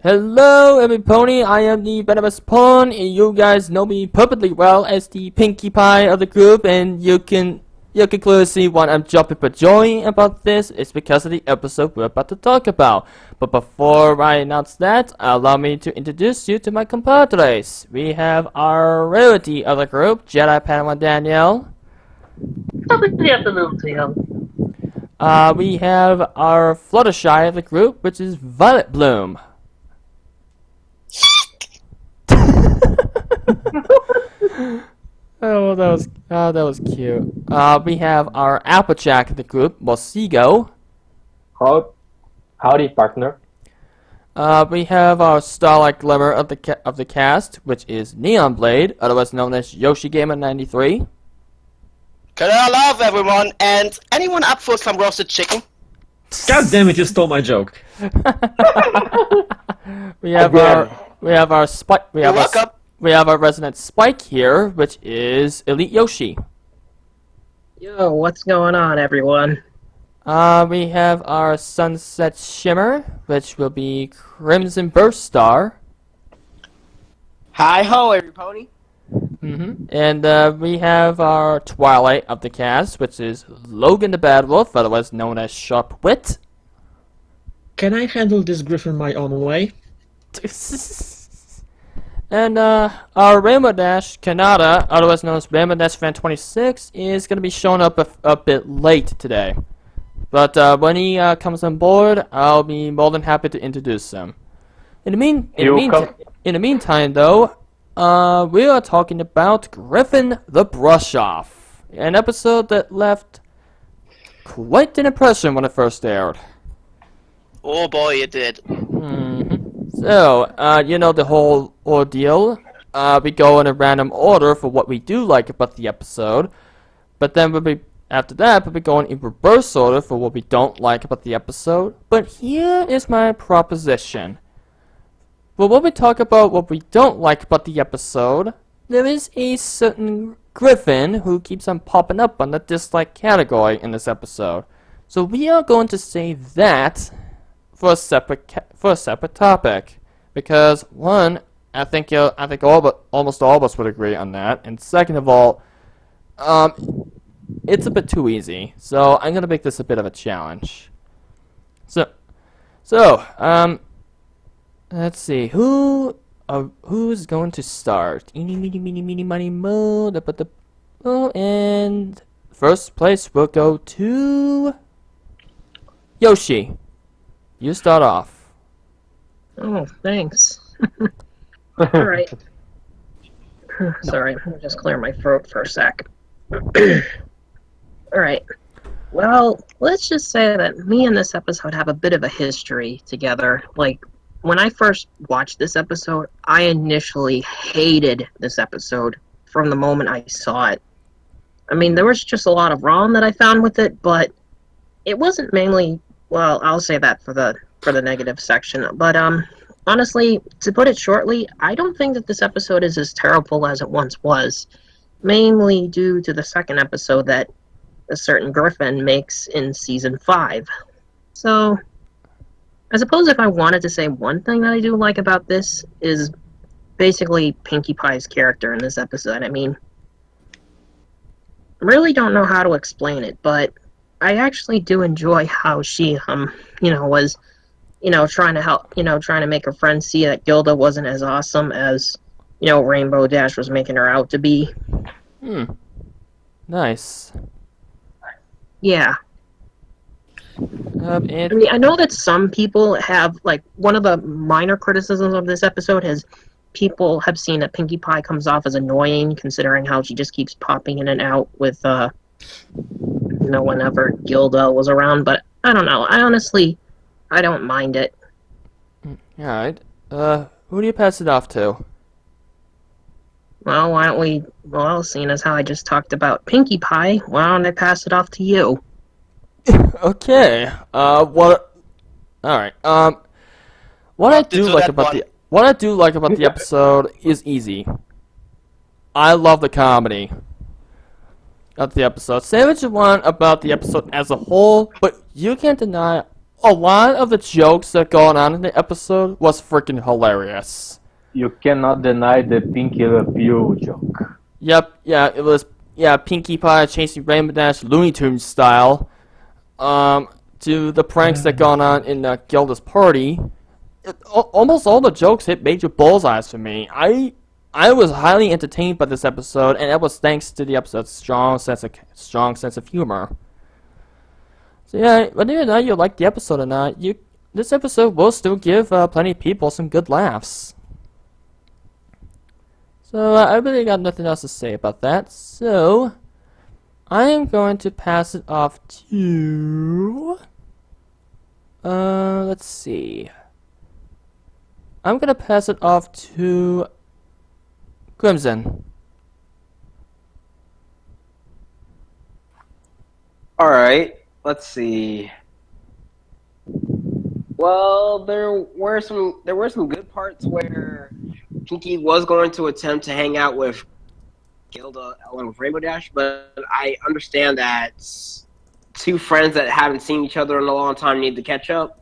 Hello, everybody. I am the Venomous Pawn, and you guys know me perfectly well as the Pinkie Pie of the group, and you can clearly see why I'm jumping for joy about this. It's because of the episode we're about to talk about. But before I announce that, allow me to introduce you to my compadres. We have our rarity of the group, Jedi Padawan Danielle. Top of the afternoon to you. We have our Fluttershy of the group, which is Violet Bloom. Oh, that was cute. We have our Applejack of the group, Mosigo. Howdy, partner. We have our Starlight Glimmer of the cast, which is Neon Blade, otherwise known as Yoshi Gamer 93. Hello, everyone, and anyone up for some roasted chicken? God damn it! You stole my joke. We have our Spike. You're welcome. We have our resident Spike here, which is Elite Yoshi. Yo, what's going on, everyone? We have our Sunset Shimmer, which will be Crimson Burst Star. Hi ho, everybody. And we have our Twilight of the cast, which is Logan the Bad Wolf, otherwise known as Sharp Wit. Can I handle this Griffon my own way? And our Rainbow Dash Kanata, otherwise known as Rainbow Dash Fan 26, is going to be showing up a bit late today. But when he comes on board, I'll be more than happy to introduce him. In the meantime, though, we are talking about Griffon the Brush-Off, an episode that left quite an impression when it first aired. Oh boy, it did. So, you know the whole ordeal. We go in a random order for what we do like about the episode, but then we'll be going in reverse order for what we don't like about the episode. But here is my proposition. Well, when we talk about what we don't like about the episode, there is a certain Griffon who keeps on popping up on the dislike category in this episode. So we are going to save that for a separate topic, because one, I think almost all of us would agree on that, and second of all, it's a bit too easy. So I'm gonna make this a bit of a challenge. So, let's see, who's going to start? Eeny, meeny, meeny, meeny, money, mo. Oh, and first place will go to Yoshi. You start off. Oh, thanks. Alright. Sorry, let me just clear my throat for a sec. Alright. Well, let's just say that me and this episode have a bit of a history together. Like, when I first watched this episode, I initially hated this episode from the moment I saw it. I mean, there was just a lot of wrong that I found with it, but it wasn't mainly, well, I'll say that for the negative section. But honestly, to put it shortly, I don't think that this episode is as terrible as it once was, mainly due to the second episode that a certain Griffon makes in season 5. So, I suppose if I wanted to say one thing that I do like about this is basically Pinkie Pie's character in this episode. I mean, I really don't know how to explain it, but I actually do enjoy how she, was, trying to help, trying to make her friends see that Gilda wasn't as awesome as, Rainbow Dash was making her out to be. Nice. Yeah. I mean, I know that some people have, like, one of the minor criticisms of this episode is people have seen that Pinkie Pie comes off as annoying, considering how she just keeps popping in and out with, whenever Gilda was around, but I don't know. I don't mind it. Alright. Who do you pass it off to? Well, why don't we, seeing as how I just talked about Pinkie Pie, why don't I pass it off to you? Okay. Alright. What I do like about the episode is easy. I love the comedy of the episode. Say what you want about the episode as a whole, but you can't deny a lot of the jokes that going on in the episode was freaking hilarious. You cannot deny the Pinky Le Pew joke. Yep, yeah, it was Pinkie Pie chasing Rainbow Dash Looney Tunes style. To the pranks that going on in Gilda's party. Almost all the jokes hit major bullseyes for me. I was highly entertained by this episode, and that was thanks to the episode's strong sense of humor. So yeah, whether or not you like the episode or not, this episode will still give plenty of people some good laughs. So I really got nothing else to say about that. So I am going to pass it off to let's see. I'm gonna pass it off to Crimson. All right, let's see. Well, there were some good parts where Pinky was going to attempt to hang out with Gilda along with Rainbow Dash, but I understand that two friends that haven't seen each other in a long time need to catch up.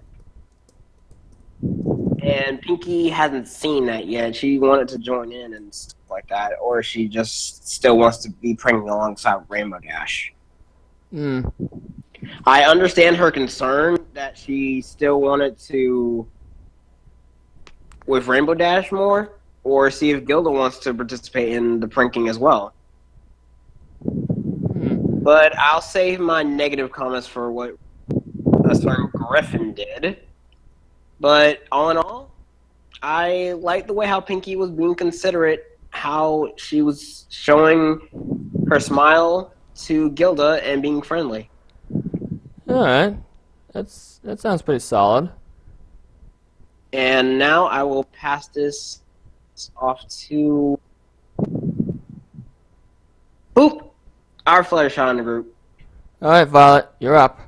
And Pinky hasn't seen that yet. She wanted to join in and stuff like that, or she just still wants to be pranking alongside Rainbow Dash. I understand her concern that she still wanted to with Rainbow Dash more, or see if Gilda wants to participate in the pranking as well. But I'll save my negative comments for what a certain Griffon did. But all in all, I like the way how Pinky was being considerate, how she was showing her smile to Gilda and being friendly. Alright. That sounds pretty solid. And now I will pass this off to Boop, our Fluttershy in the group. Alright, Violet, you're up.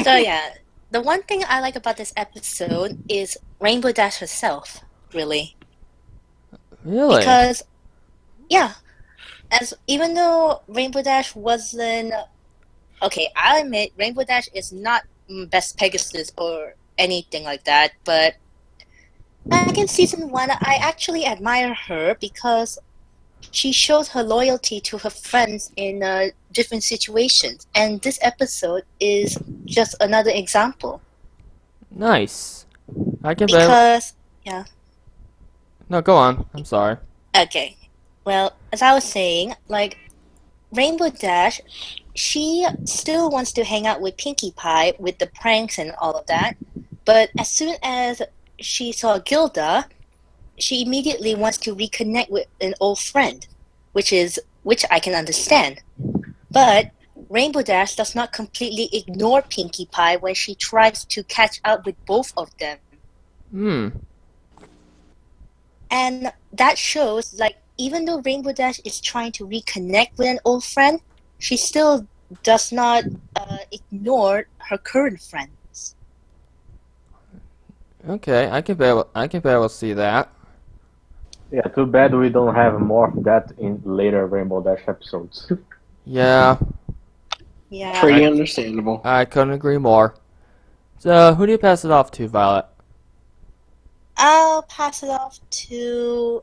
So yeah, the one thing I like about this episode is Rainbow Dash herself, really. Really? Because, yeah, even though Rainbow Dash wasn't... Okay, I'll admit, Rainbow Dash is not Best Pegasus or anything like that, but back in Season 1, I actually admire her because she shows her loyalty to her friends in different situations, and this episode is just another example. Nice. I can Yeah. No, go on. I'm sorry. Okay. Well, as I was saying, like, Rainbow Dash, she still wants to hang out with Pinkie Pie with the pranks and all of that, but as soon as she saw Gilda, she immediately wants to reconnect with an old friend, which I can understand. But Rainbow Dash does not completely ignore Pinkie Pie when she tries to catch up with both of them. And that shows, like, even though Rainbow Dash is trying to reconnect with an old friend, she still does not ignore her current friends. Okay, I can very well see that. Yeah, too bad we don't have more of that in later Rainbow Dash episodes. Yeah, Yeah. Pretty understandable. I couldn't agree more. So, who do you pass it off to, Violet? I'll pass it off to,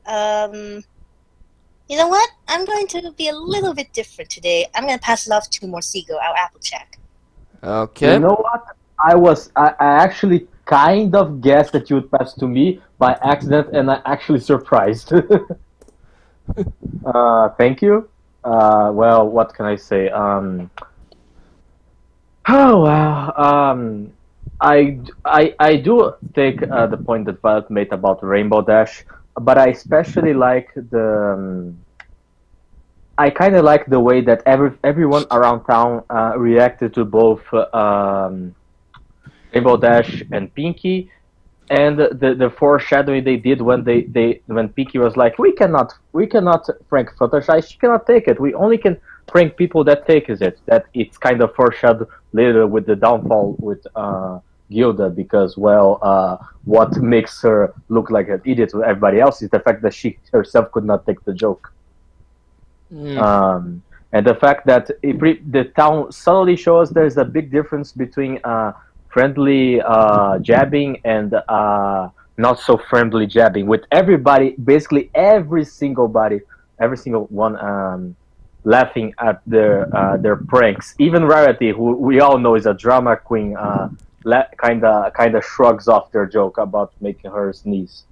you know what? I'm going to be a little bit different today. I'm going to pass it off to Morsigo, our Applejack. Okay. You know what? I actually kind of guessed that you would pass to me by accident, and I actually surprised. Thank you. Well, what can I say? Oh wow. I do take the point that Violet made about Rainbow Dash, but I especially like the. I kind of like the way that everyone around town reacted to both Rainbow Dash and Pinky, and the foreshadowing they did when when Pinky was like, we cannot prank Fluttershy, she cannot take it. We only can prank people that take it. That it's kind of foreshadowed later with the downfall with Gilda, because what makes her look like an idiot to everybody else is the fact that she herself could not take the joke. and the fact that the town subtly shows there's a big difference between friendly jabbing and not so friendly jabbing, with everybody, basically every single one laughing at their pranks. Even Rarity, who we all know is a drama queen, kind of shrugs off their joke about making her sneeze.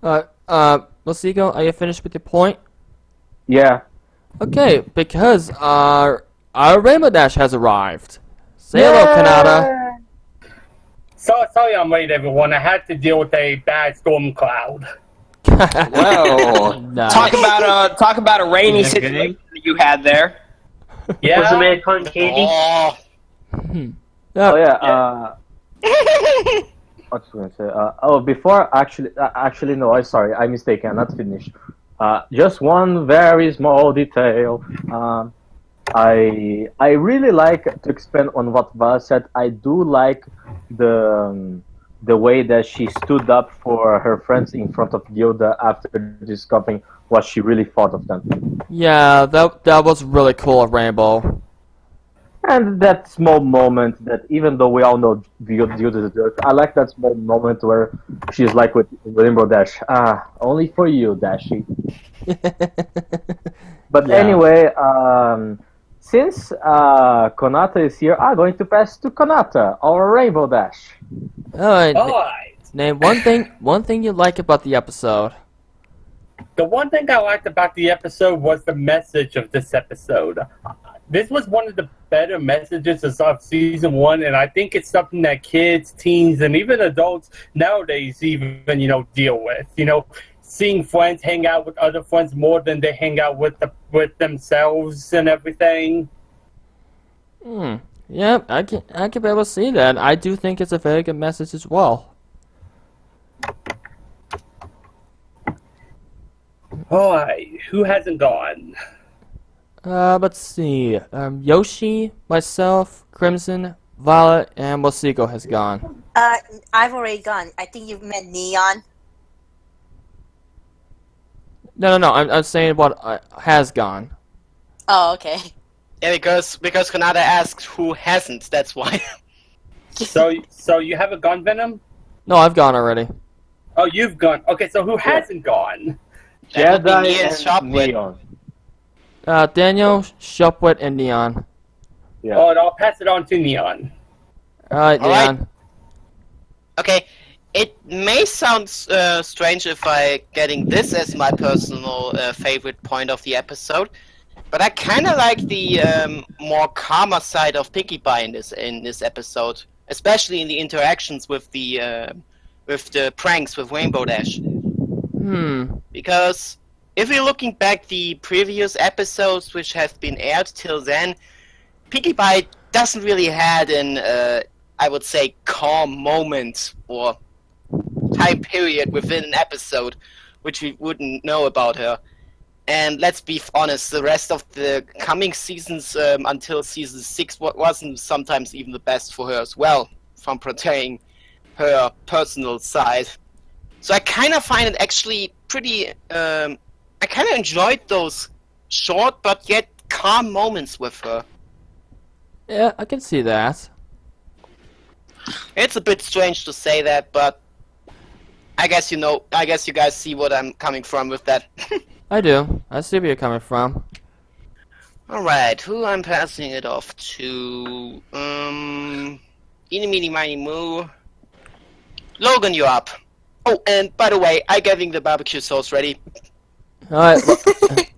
Mosigo, are you finished with your point? Yeah. Okay, because our Rainbow Dash has arrived. Say hello, Kanata. So sorry I'm late, everyone. I had to deal with a bad storm cloud. Whoa! Nice. Talk about a rainy situation that you had there. Yeah. Was the man calling Katie? Oh, Oh yeah. What was I gonna say? Before actually no. I'm sorry. I'm mistaken. I'm not finished. Just one very small detail. I really like to expand on what Val said. I do like the way that she stood up for her friends in front of Gilda after discovering what she really thought of them. Yeah, that was really cool of Rainbow. And that small moment that, even though we all know Gilda's a jerk, I like that small moment where she's like with Rainbow Dash. Only for you, Dashy. But Yeah. anyway, since Konata is here, I'm going to pass to Konata, our Rainbow Dash. Alright, Alright. name one thing you like about the episode. The one thing I liked about the episode was the message of this episode. This was one of the better messages of season 1, and I think it's something that kids, teens, and even adults nowadays even, deal with. Seeing friends hang out with other friends more than they hang out with themselves and everything. Yeah, I can be able to see that. I do think it's a very good message as well. Alright, who hasn't gone? Let's see. Yoshi, myself, Crimson, Violet, and Mosiko has gone. I've already gone. I think you meant Neon. No. I'm saying what has gone. Oh, okay. yeah, because Kanata asked who hasn't. That's why. So you haven't gone, Venom? No, I've gone already. Oh, you've gone. Okay, so who hasn't gone? That would be Jedi me and and Shopwit. Neon. Daniel, Shopwit, and Neon. Yeah. Oh, and I'll pass it on to Neon. Alright, Alright. Neon. Okay, it may sound strange if I getting this as my personal favorite point of the episode, but I kind of like the more calmer side of Pinkie Pie in this episode, especially in the interactions with the pranks with Rainbow Dash. Because if we're looking back the previous episodes which have been aired till then, Pinkie Pie doesn't really had an I would say calm moment or time period within an episode which we wouldn't know about her. And let's be honest, the rest of the coming seasons until season 6 wasn't sometimes even the best for her as well, from portraying her personal side. So I kind of find it actually pretty... I kind of enjoyed those short but yet calm moments with her. Yeah, I can see that. It's a bit strange to say that, but I guess you guys see what I'm coming from with that. I do. I see where you're coming from. Alright, who I'm passing it off to? Eeny, meeny, miny, moo. Logan, you're up. Oh, and by the way, I'm getting the barbecue sauce ready. Alright,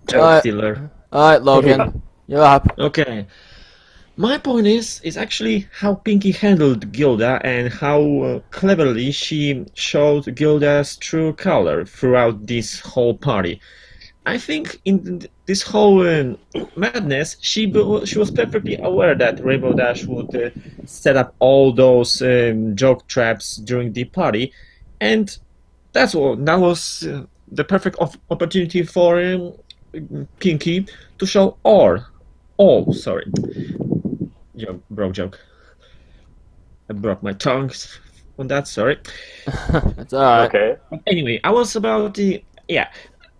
Joke stealer. alright, Logan. You're up. Okay. My point is actually how Pinkie handled Gilda and how cleverly she showed Gilda's true color throughout this whole party. I think in this whole madness, she was perfectly aware that Rainbow Dash would set up all those joke traps during the party, and that was the perfect opportunity for Pinkie to show all. Sorry. Joke. I broke my tongue on that, sorry. It's alright. Okay. Anyway, I was about the... Yeah,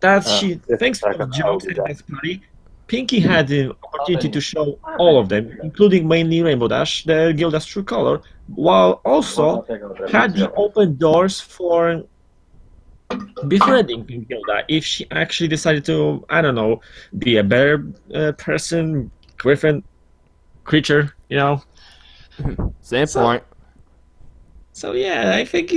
that she... Thanks for the I'll jokes do at that. this party. Pinky had the opportunity to show all of them, including mainly Rainbow Dash, the Gilda's true color, while also had the open doors for befriending Gilda if she actually decided to, I don't know, be a better person, Griffin creature, you know. Same So- point. So yeah, I think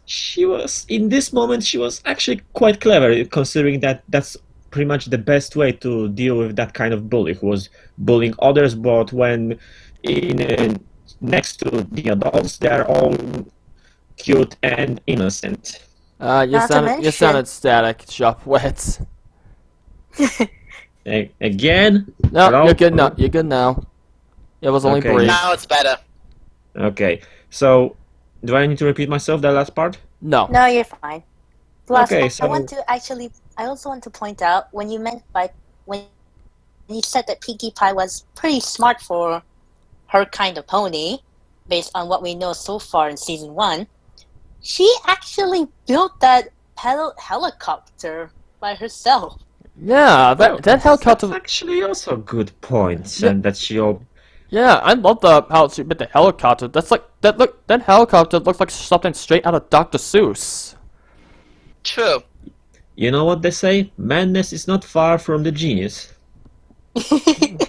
she was in this moment she was actually quite clever, considering that that's pretty much the best way to deal with that kind of bully who was bullying others, but when in next to the adults, they're all cute and innocent. You Not to sounded mention- static, Shop Wets. Again? No, Hello? you're good now. You're good now. It was only Okay. brief. Now it's better. Okay, so do I need to repeat myself that last part? No. No, you're fine. Plus, Okay, I so- want to actually. I also want to point out when you said that Pinkie Pie was pretty smart for her kind of pony, based on what we know so far in season 1. She actually built that helicopter by herself. Yeah, that helicopter. That's actually also a good point, Yeah. and that she all Yeah, I love how she made the helicopter. That helicopter looks like something straight out of Dr. Seuss. True. You know what they say? Madness is not far from the genius. True.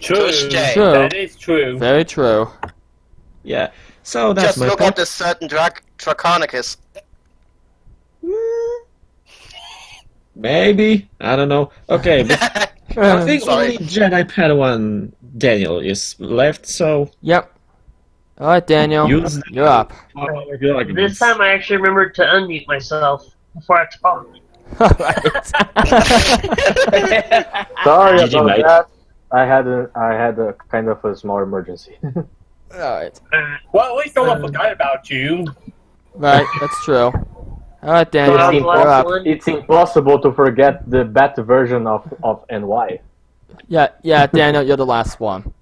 Touche. True. That is true. Very true. Yeah. So that's Just my look point. at a certain Draconicus. Maybe. I don't know. Okay, but I think Sorry. only Jedi Padawan Daniel is left, so Yep. Alright, Daniel. use that You're up. power of your arguments. This time I actually remembered to unmute myself before I talk. Alright. Sorry GG, about mate. that. I had a kind of a small emergency. Alright. Well, at least no one forgot about you. Right, that's true. Alright, Daniel. So I was the You're last up. one. It's impossible to forget the beta version of NY. Yeah, Daniel, you're the last one.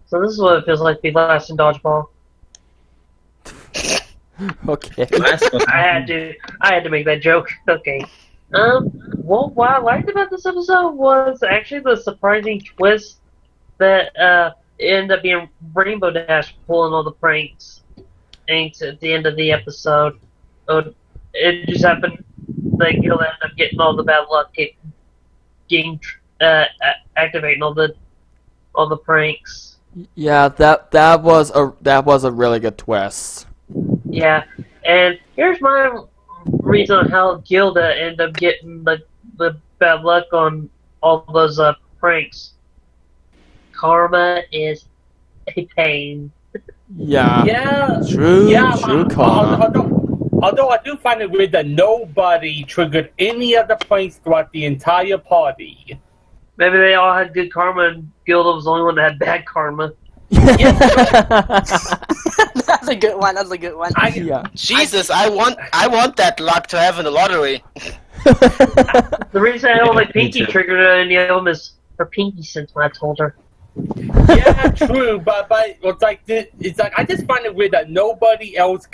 So this is what it feels like to be last in dodgeball. Okay. Last but I had to make that joke. Okay. Well, what I liked about this episode was actually the surprising twist that ended up being Rainbow Dash pulling all the pranks at the end of the episode. It just happened that he'll end up getting all the bad luck, activating all the pranks. Yeah, that was a really good twist. Yeah, and here's my reason on how Gilda ended up getting the bad luck on all those pranks. Karma is a pain. Yeah. Yeah. True Yeah, karma. although I do find it weird that nobody triggered any of the pranks throughout the entire party. Maybe they all had good karma and Gilda was the only one that had bad karma. That's a good one. That's a good one. Yeah. Jesus, I want that luck to have in the lottery. The reason I don't like Me Pinky too. triggered any of them is her Pinky sense when I told her. Yeah, true, but it's like I just find it weird that nobody else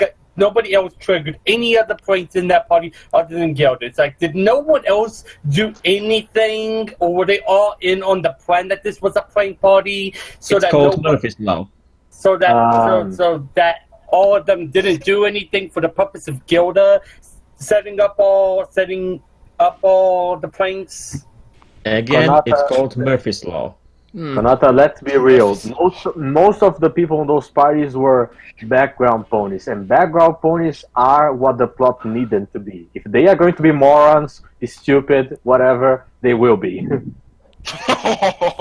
triggered any of the pranks in that party other than Gilda. It's like, did no one else do anything, or were they all in on the plan that this was a prank party? So it's that called nobody, Murphy's Law. so that Um, so that all of them didn't do anything for the purpose of Gilda setting up all the pranks. Again, Konata- it's called Murphy's Law. Konata, let's be real. Most of the people in those parties were background ponies, and background ponies are what the plot need them to be. If they are going to be morons, stupid, whatever, they will be.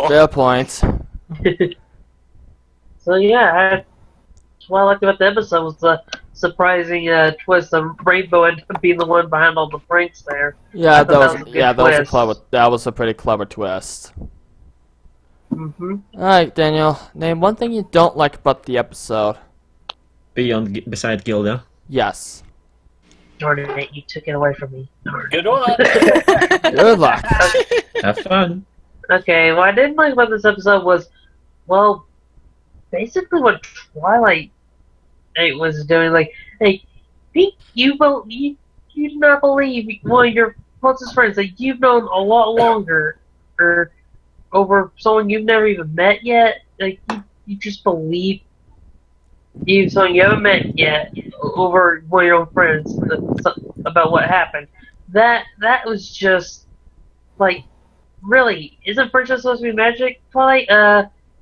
Fair point. So yeah, that's what I liked about the episode was the surprising twist of Rainbow ended up being the one behind all the pranks there. Yeah, I thought that was a pretty clever twist. Mm-hmm. Alright, Daniel, name one thing you don't like about the episode. Beside Gilda. Yes. Darn it, you took it away from me. Darn. Good one. Good luck. Have fun. Okay, what I didn't like about this episode was, well, basically what Twilight was doing. Like, hey, Pink, you do not believe one of your closest friends that you've known a lot longer, or over someone you've never even met yet. Like you just believe someone you haven't met yet over one of your own friends about what happened. That was just like, really, isn't friendship supposed to be magic, Twilight?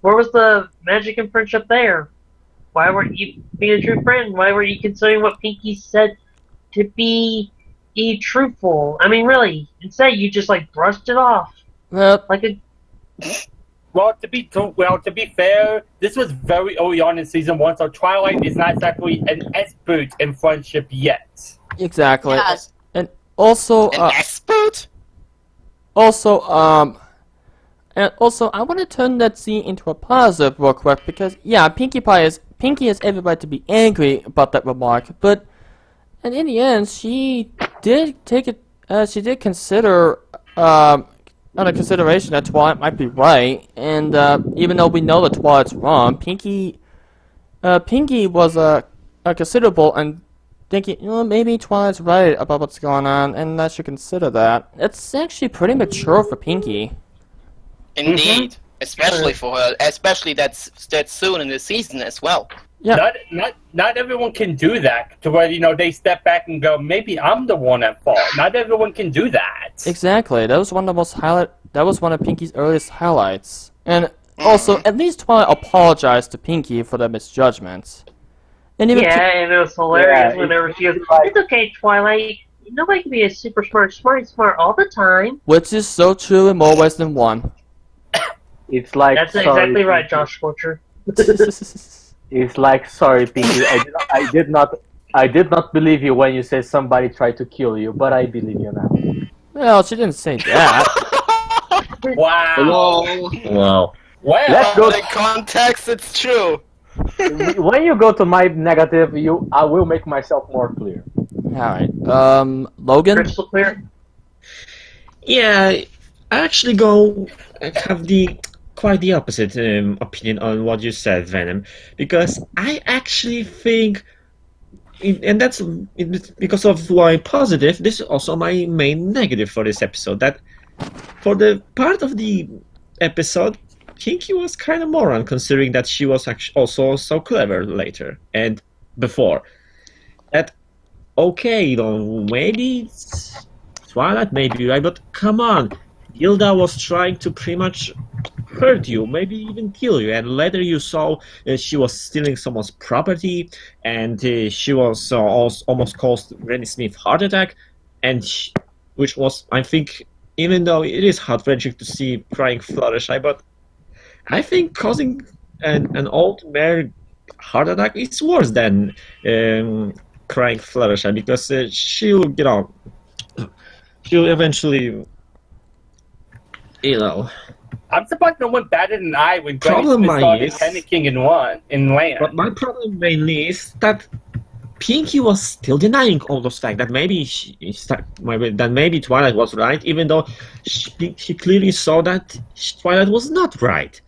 Where was the magic in friendship there? Why weren't you being a true friend? Why were you considering what Pinky said to be truthful? I mean, really, instead you just like brushed it off Well, like a. Well, to be fair, this was very early on in season 1, so Twilight is not exactly an expert in friendship yet. exactly. Yes. And also, An expert? also, and also, I want to turn that scene into a positive real quick because, yeah, Pinkie has every right to be angry about that remark, but, and in the end, she did take it. She did consider, under consideration that Twilight might be right, and even though we know that Twilight's wrong, Pinkie was considerable and thinking, maybe Twilight's right about what's going on, and I should consider that. It's actually pretty mature for Pinkie. Indeed. Especially for her. Especially that's soon in the season as well. Yeah. Not everyone can do that to where they step back and go, maybe I'm the one at fault. Not everyone can do that. Exactly. That was one of Pinkie's earliest highlights. And also, at least Twilight apologized to Pinkie for the misjudgments. And even And it was hilarious Yeah, whenever she goes, like- "It's okay, Twilight. Nobody can be a super smart all the time." which is so true in more ways than one. It's like That's sorry, exactly right, Pinky. Josh Butcher. It's like, sorry, Pinky, I did not believe you when you said somebody tried to kill you, but I believe you now. Well, she didn't say that. Wow. Hello. Wow. Well, Let's go. In context, it's true. When you go to my negative, I will make myself more clear. Alright. Logan? Crystal clear. Yeah, I actually have quite the opposite opinion on what you said, Venom, because I actually think, and that's because of why positive. This is also my main negative for this episode. That for the part of the episode, Pinkie was kind of moron, considering that she was actually also so clever later and before. That okay, maybe Twilight may be right, but come on, Gilda was trying to pretty much hurt you, maybe even kill you, and later you saw she was stealing someone's property, and she was almost caused Granny Smith heart attack, and which was, I think, even though it is heart-wrenching to see crying Fluttershy, but I think causing an old mare heart attack is worse than crying Fluttershy, because she'll eventually, I'm surprised no one batted an eye when Granny Problem Smith started is- panicking in land. But my problem mainly is that Pinkie was still denying all those facts. That maybe maybe Twilight was right, even though she clearly saw that Twilight was not right,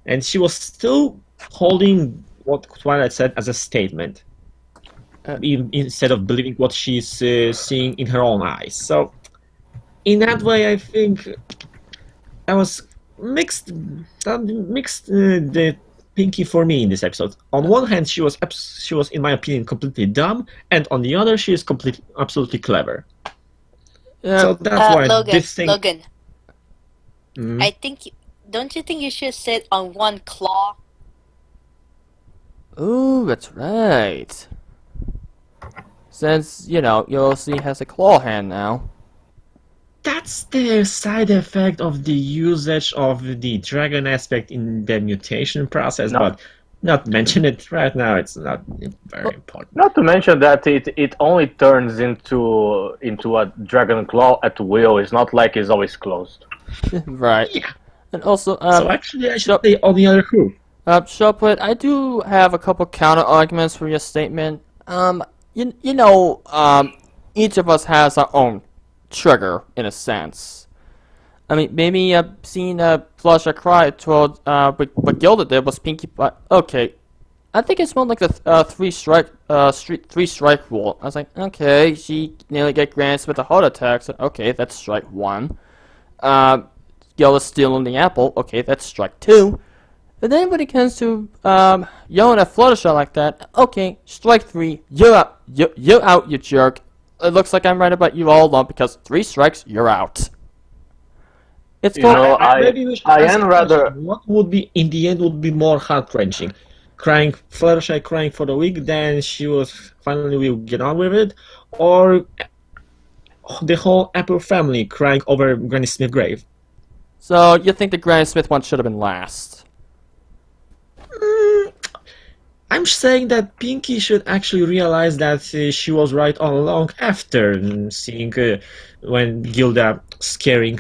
and she was still holding what Twilight said as a statement, instead of believing what she's seeing in her own eyes. So, in that way, I think that was mixed. The Pinkie for me in this episode. On one hand, she was, in my opinion, completely dumb, and on the other, she is absolutely clever. So that's why Logan, this thing. Logan, Mhm. I think. Don't you think you should sit on one claw? Ooh, that's right. Since, Yossi has a claw hand now. That's the side effect of the usage of the dragon aspect in the mutation process, No. but not mention it right now. It's not very important. Not to mention that it only turns into a dragon claw at will. It's not like it's always closed. Right. Yeah. And also, So actually, I should say on the other crew. Sharpwood, I do have a couple counter arguments for your statement. Each of us has our own trigger, in a sense. I mean, maybe seeing Flusher cry towards what Gilda did was Pinkie Pie. Okay, I think it's more like the three strike rule. I was like, okay, she nearly got Granny with a heart attack. So okay, that's strike one. Gilda stealing the apple, okay, that's strike 2. And then when it comes to yelling at Fluttershy like that, okay, strike 3, you're out, you're out, you jerk. It looks like I'm right about you all along because 3 strikes, you're out. It's You called. know, Maybe we should I ask am a rather. question. What would be, in the end, would be more heart-wrenching? Fluttershy crying for the week, then she was finally will get on with it, or the whole Apple family crying over Granny Smith's grave? So you think the Granny Smith one should have been last? I'm saying that Pinky should actually realize that she was right all along after seeing when Gilda scaring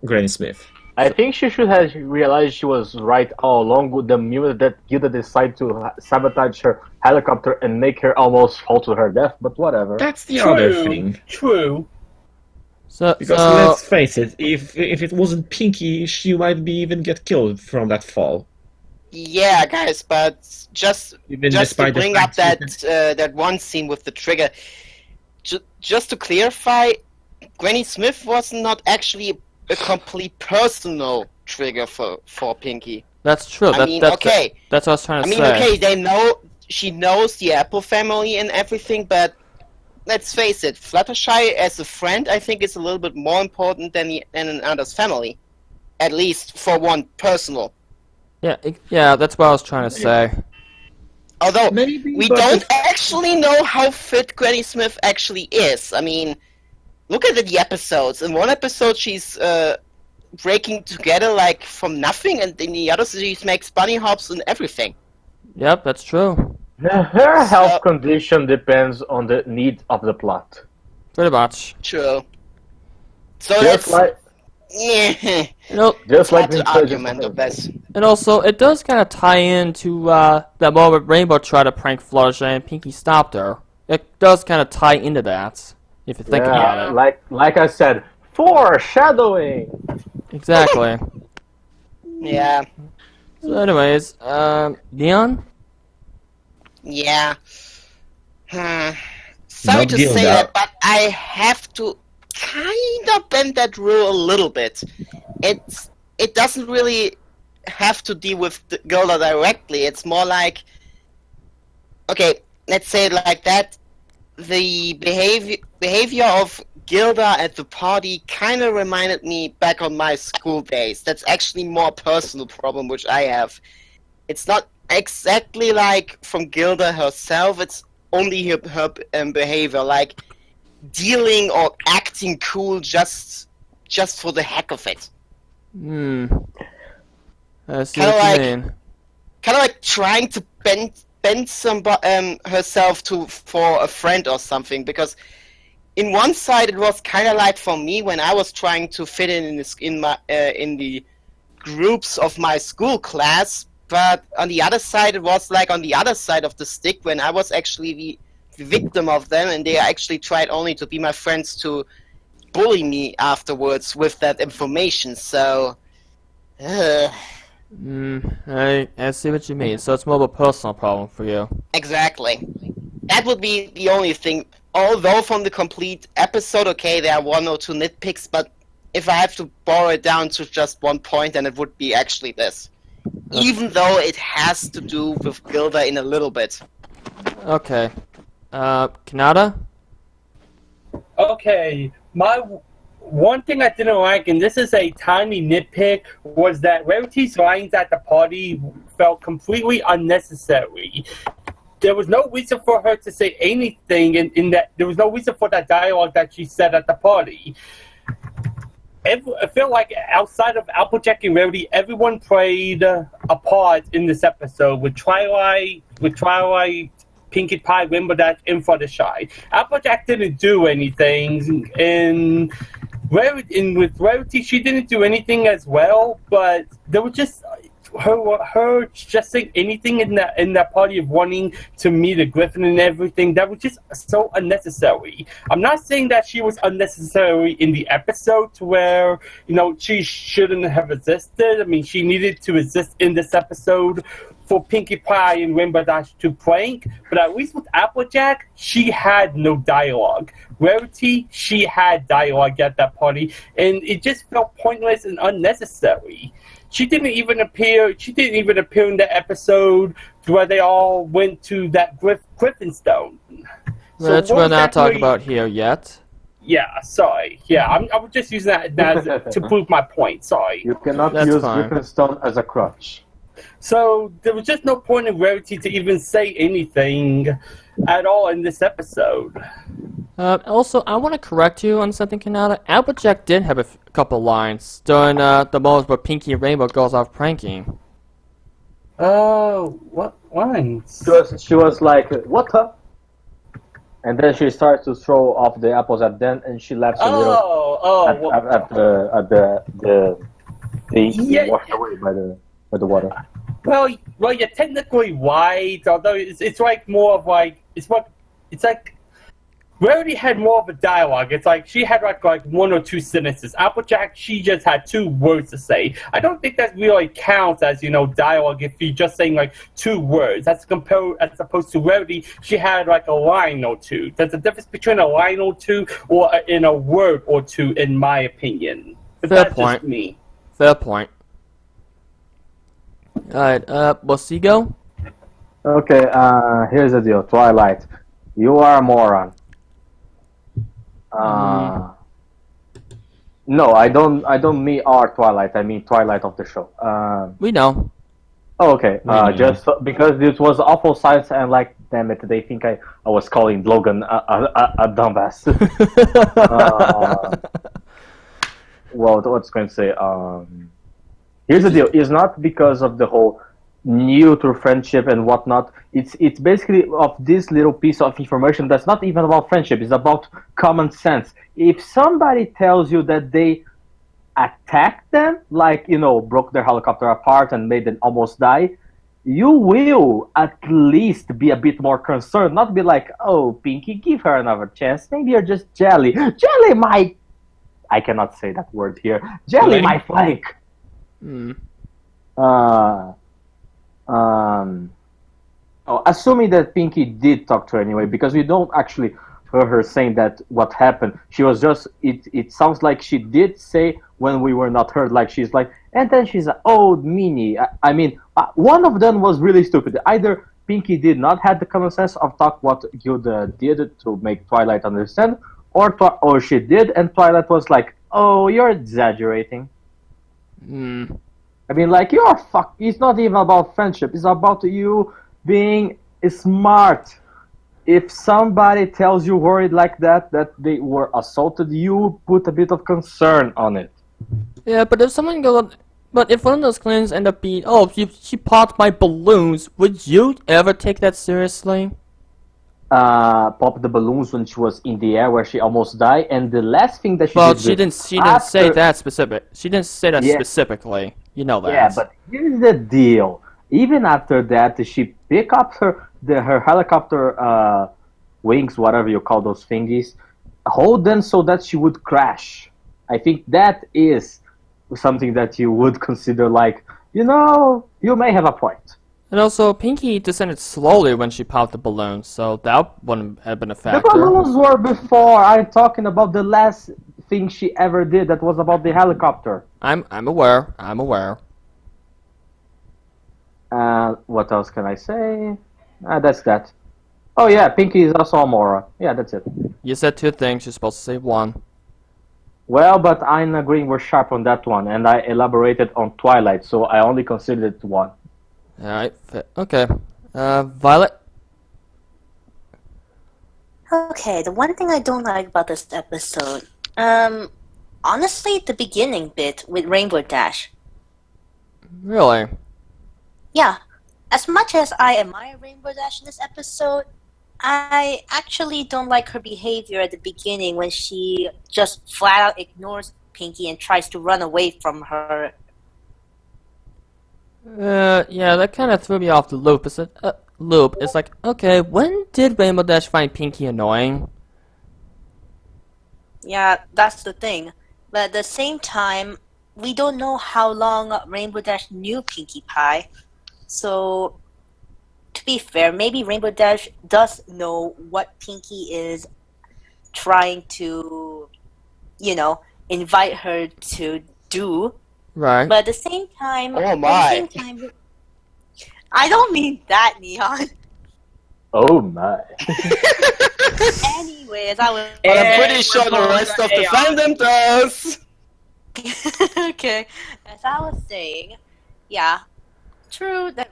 Granny Smith. I think she should have realized she was right all along with the minute that Gilda decided to sabotage her helicopter and make her almost fall to her death, but whatever. That's the other thing. True. Because let's face it, if it wasn't Pinky, she might be even get killed from that fall. Yeah, guys, but just Even to despite the bring up fact that one scene with the trigger, just to clarify, Granny Smith was not actually a complete personal trigger for Pinky. That's true. I mean, okay. That's what I was trying to I mean, say. okay, she knows the Apple family and everything, but let's face it, Fluttershy as a friend, I think, is a little bit more important than another's family, at least for one personal. Yeah, that's what I was trying to say. Although Maybe, we but don't actually know how fit Granny Smith actually is. I mean, look at the episodes. In one episode, she's breaking together like from nothing, and in the other, she makes bunny hops and everything. Yep, that's true. Her health condition depends on the need of the plot. Pretty much. True. So Just that's like, You know, just like an the argument of this. and also, it does kind of tie into that moment Rainbow tried to prank Fluttershy and Pinky stopped her. It does kind of tie into that, if you think about it. Like I said, foreshadowing. Exactly. Yeah. So anyways, Leon? Yeah. Sorry Not to Gilda. say that, but I have to kind of bend that rule a little bit. It doesn't really have to deal with Gilda directly. It's more like, okay, let's say it like that. The behavior of Gilda at the party kind of reminded me back on my school days. That's actually more a personal problem which I have. It's not exactly like from Gilda herself. It's only her behavior, like dealing or acting cool just for the heck of it. I see Kinda what like- you mean. Kind of like trying to bend herself for a friend or something. Because in one side it was kind of like for me when I was trying to fit in the groups of my school class. But on the other side, it was like on the other side of the stick when I was actually the victim of them, and they actually tried only to be my friends to bully me afterwards with that information. So, I see what you mean. So it's more of a personal problem for you. exactly. That would be the only thing. Although from the complete episode, okay, there are 1 or 2 nitpicks, but if I have to boil it down to just one point, then it would be actually this. Even though it has to do with Gilda in a little bit. Okay. Kanata? Okay, my one thing I didn't like, and this is a tiny nitpick, was that Rarity's lines at the party felt completely unnecessary. There was no reason for her to say anything, in that there was no reason for that dialogue that she said at the party. I feel like outside of Applejack and Rarity, everyone played a part in this episode with Twilight, Pinkie Pie, Rainbow Dash, and Fluttershy. Applejack didn't do anything, and with Rarity, she didn't do anything as well. But there was just her just saying anything in that party of wanting to meet a Griffon and everything. That was just so unnecessary. I'm not saying that she was unnecessary in the episode to where, she shouldn't have existed. I mean, she needed to exist in this episode for Pinkie Pie and Rainbow Dash to prank, but at least with Applejack, she had no dialogue. Rarity, she had dialogue at that party, and it just felt pointless and unnecessary. She didn't even appear in the episode where they all went to that Griffon stone. Which we're not talking about here yet. Yeah, sorry. Yeah, I was just using that as to prove my point. Sorry. You cannot That's use fine. Griffinstone as a crutch. So there was just no point in Rarity to even say anything at all in this episode. Also, I want to correct you on something, Kanata. Applejack did have a couple lines during the moments where Pinkie and Rainbow goes off pranking. Oh, what lines? She was like, "What the?" And then she starts to throw off the apples at them, and she laughs a little at the Yeah. washed away by the water. Well, you're technically right, although it's like more of like it's like Rarity had more of a dialogue. It's like she had like one or two sentences. Applejack, she just had 2 words to say. I don't think that really counts as dialogue if you're just saying like 2 words. As opposed to Rarity, she had like a line or 2. There's a difference between a line or 2 or in a word or 2, in my opinion. But Fair that's point. just me. Fair point. Alright, Bosigo? Okay, here's the deal. Twilight, you are a moron. No, I don't mean our Twilight. I mean Twilight of the show. We know. Okay, just because this was awful science, and like, damn it, they think I was calling Logan a dumbass. Well, what's going to say? Here's the deal. It's not because of the whole neutral friendship and whatnot. It's basically of this little piece of information that's not even about friendship. It's about common sense. If somebody tells you that they attacked them, like, broke their helicopter apart and made them almost die, you will at least be a bit more concerned. Not be like, oh, Pinkie, give her another chance. Maybe you're just jelly. Jelly my... I cannot say that word here. Jelly my flank. Assuming that Pinkie did talk to her anyway, because we don't actually hear her saying that what happened. She was just, it sounds like she did say when we were not heard, like she's like, and then she's an old meanie. I mean, one of them was really stupid. Either Pinkie did not have the common sense of talk what Gilda did to make Twilight understand, or she did, and Twilight was like, oh, you're exaggerating. I mean, like, it's not even about friendship. It's about you being smart. If somebody tells you worried like that they were assaulted, you put a bit of concern on it. Yeah, but if one of those claims end up being, oh, she popped my balloons, would you ever take that seriously? Popped the balloons when she was in the air where she almost died, and the last thing that she did... Well, she didn't say that specific. She didn't say that specifically. You know that. Yeah, but here's the deal. Even after that, she picked up her helicopter wings, whatever you call those thingies, hold them so that she would crash. I think that is something that you would consider like, you may have a point. And also, Pinkie descended slowly when she popped the balloon, so that wouldn't have been a factor. The balloons were before. I'm talking about the last thing she ever did. That was about the helicopter. I'm aware. What else can I say? That's that. Oh yeah, Pinkie is also a moron. Yeah, that's it. You said 2 things. You're supposed to say 1. Well, but I'm agreeing we're sharp on that one, and I elaborated on Twilight, so I only considered it 1. Alright, okay. Violet? Okay, the one thing I don't like about this episode, honestly, the beginning bit with Rainbow Dash. Really? Yeah, as much as I admire Rainbow Dash in this episode, I actually don't like her behavior at the beginning when she just flat out ignores Pinkie and tries to run away from her. Yeah, that kind of threw me off the loop. It's like, okay, when did Rainbow Dash find Pinkie annoying? Yeah, that's the thing. But at the same time, we don't know how long Rainbow Dash knew Pinkie Pie. So, to be fair, maybe Rainbow Dash does know what Pinky is trying to, invite her to do. Right. But at the same time, Oh my. I don't mean that, Neon. Oh my. Anyways, I was. But I'm And pretty sure we're the going rest to of the AI. fandom does. Okay, as I was saying, yeah, true that.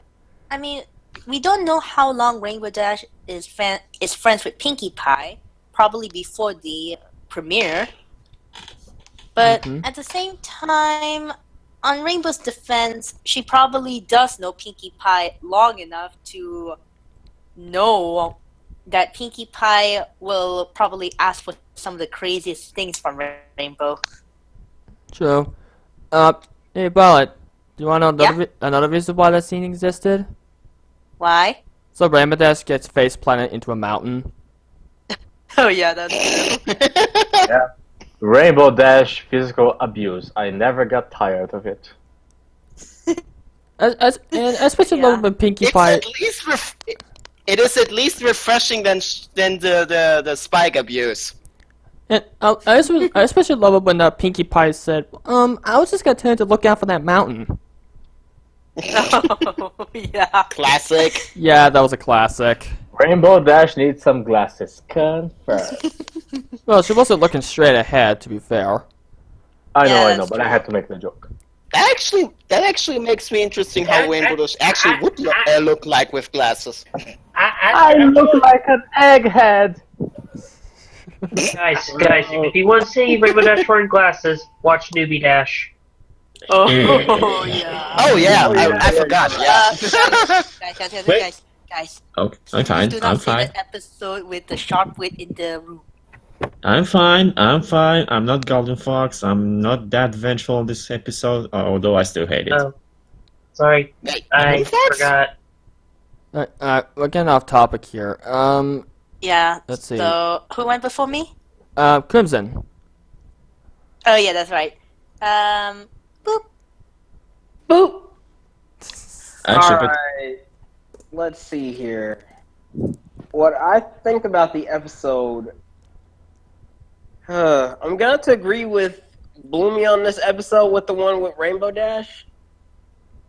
I mean, we don't know how long Rainbow Dash is friends with Pinkie Pie. Probably before the premiere. But Mhm. at the same time, on Rainbow's defense, she probably does know Pinkie Pie long enough to know that Pinkie Pie will probably ask for some of the craziest things from Rainbow. True. Hey, Violet, do you want to know another reason why that scene existed? Why? So Rainbow Dash gets face planted into a mountain. Oh yeah, that's true. Rainbow Dash physical abuse. I never got tired of it. And especially Yeah. when Pinkie It's Pie. at least it is at least refreshing than the Spike abuse. And I especially love it when Pinkie Pie said, I was just gonna tell you to look out for that mountain. Oh, yeah. Classic. Yeah, that was a classic. Rainbow Dash needs some glasses. Confirmed. Well, she wasn't looking straight ahead, to be fair. I know, that's but I had to make the joke. That actually makes me interesting how Rainbow Dash actually would look like with glasses. I look like an egghead. Guys, if you want to see Rainbow Dash wearing glasses, watch Newbie Dash. Oh yeah. Oh yeah, I forgot. Yeah. Guys. Okay, Please I'm fine. do I'm not see fine. that episode with the sharp wit in the room. I'm fine. I'm fine. I'm not Golden Fox. I'm not that vengeful in this episode, although I still hate it. Oh, sorry, Wait, I Fox? forgot. We're getting off topic here. Yeah. Let's see. So who went before me? Crimson. Oh yeah, that's right. Boop. Actually, but Alright, let's see here. What I think about the episode, I'm gonna have to agree with Bloomy on this episode with the one with Rainbow Dash,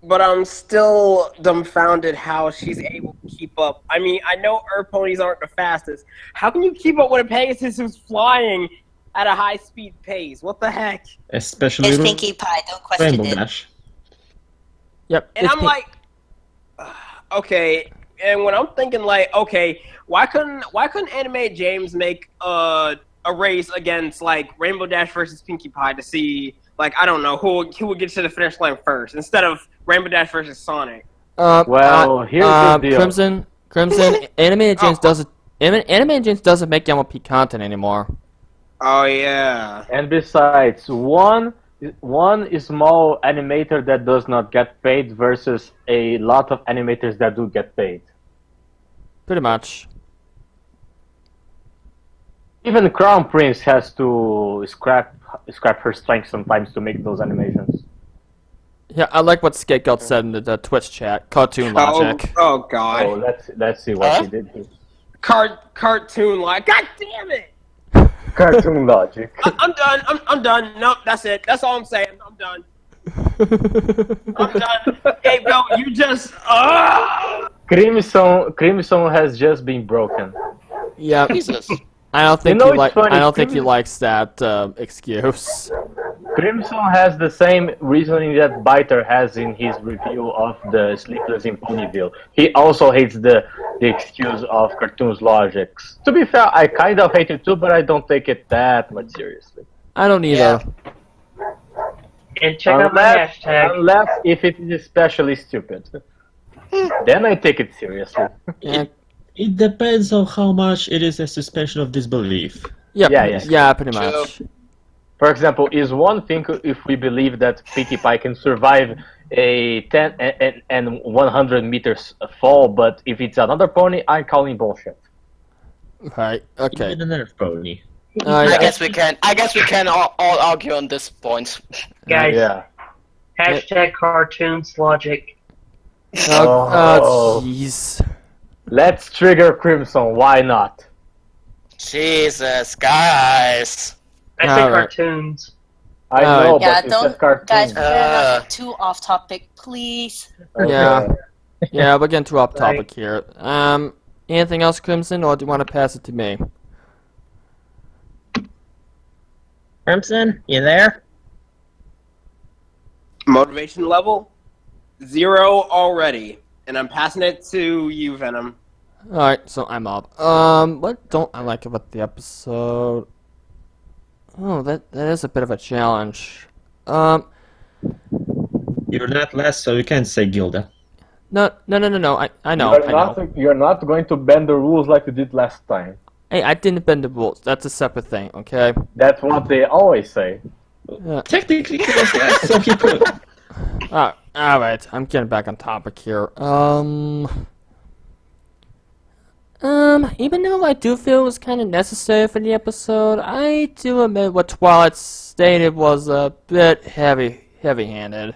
but I'm still dumbfounded how she's able to keep up. I mean, I know Earth ponies aren't the fastest. How can you keep up with a Pegasus who's flying at a high-speed pace? What the heck? especially It's Pinkie Pie. Don't question Rainbow it. Dash. Yep. And I'm like, okay. And when I'm thinking like, okay, why couldn't Animated James make a race against like Rainbow Dash versus Pinkie Pie to see like I don't know who would get to the finish line first instead of Rainbow Dash versus Sonic? Well, here's the deal. Crimson. Animated James doesn't make MLP content anymore. Oh yeah. And besides, one small animator that does not get paid versus a lot of animators that do get paid. Pretty much. Even Crown Prince has to scrap her strength sometimes to make those animations. Yeah, I like what Scapegoat said in the Twitch chat. Cartoon logic. Oh god. Oh, let's see what he did here. Cartoon like. God damn it. Cartoon logic. I'm done. I'm done. Nope, that's it. That's all I'm saying. I'm done. I'm done. Hey, bro, you just. Crimson has just been broken. Yeah. Jesus. I don't think You know, he it's funny, I don't think he Crimson- likes that excuse. Crimson has the same reasoning that Biter has in his review of the Sleepless in Ponyville. He also hates the excuse of cartoons logics. To be fair, I kind of hate it too, but I don't take it that much seriously. I don't either. And check out my hashtag. Unless if it is especially stupid. Then I take it seriously. Yeah. It depends on how much it is a suspension of disbelief. Yeah, pretty much. For example, is one thing if we believe that Pinkie Pie can survive a 10 and 100 meters fall, but if it's another pony, I'm calling bullshit. Right. Okay. Even an Earth pony. I guess we can all argue on this point. Guys, Yeah. hashtag cartoons logic. Oh. Jeez. Let's trigger Crimson. Why not? Jesus, guys. I say Alright. cartoons. I Alright. know, Yeah, but you said don't, cartoons. guys, we're getting Uh. too off topic, please. Okay. Yeah. Yeah, we're getting too off topic Right. here. Anything else, Crimson, or do you want to pass it to me? Crimson, you there? Motivation level 0 already, and I'm passing it to you, Venom. Alright, so I'm up. What don't I like about the episode? Oh, that is a bit of a challenge. You're not less, so you can't say Gilda. No. I know. You're not going to bend the rules like you did last time. Hey, I didn't bend the rules. That's a separate thing, okay? That's what they always say. Technically, he was less, so he could. Alright, I'm getting back on topic here. Even though I do feel it was kind of necessary for the episode, I do admit what Twilight stated was a bit heavy-handed.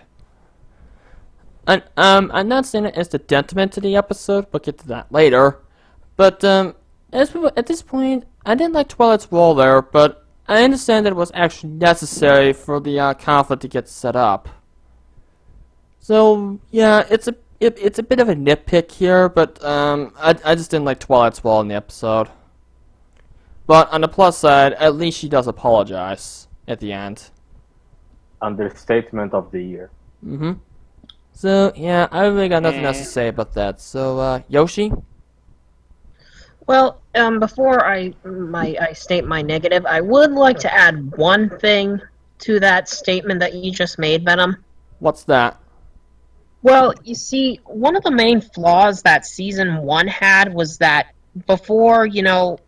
And, I'm not saying it as the detriment to the episode, we'll get to that later. But, at this point, I didn't like Twilight's role there, but I understand that it was actually necessary for the conflict to get set up. So, yeah, it's a bit of a nitpick here, but I just didn't like Twilight's role in the episode. But on the plus side, at least she does apologize at the end. Understatement of the year. Mm-hmm. So, yeah, I really got nothing else to say about that. So, Yoshi? Well, before I state my negative, I would like to add one thing to that statement that you just made, Venom. What's that? Well, you see, one of the main flaws that season 1 had was that before the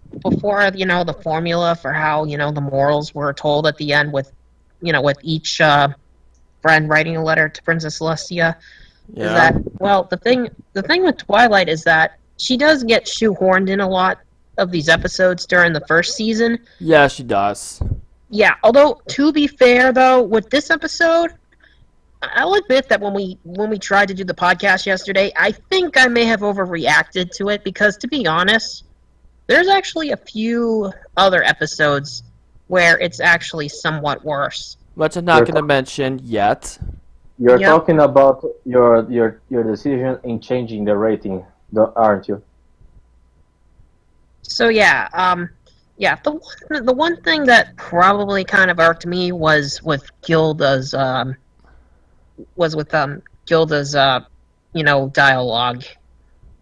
formula for how, the morals were told at the end with each friend writing a letter to Princess Celestia, is that, well, the thing with Twilight is that she does get shoehorned in a lot of these episodes during the first season. Yeah, she does. Yeah, although, to be fair, though, with this episode, I'll admit that when we tried to do the podcast yesterday, I think I may have overreacted to it because, to be honest, there's actually a few other episodes where it's actually somewhat worse. Which I'm not going to mention yet. You're Yep. talking about your decision in changing the rating, aren't you? So yeah, the one thing that probably kind of irked me was with Gilda's dialogue,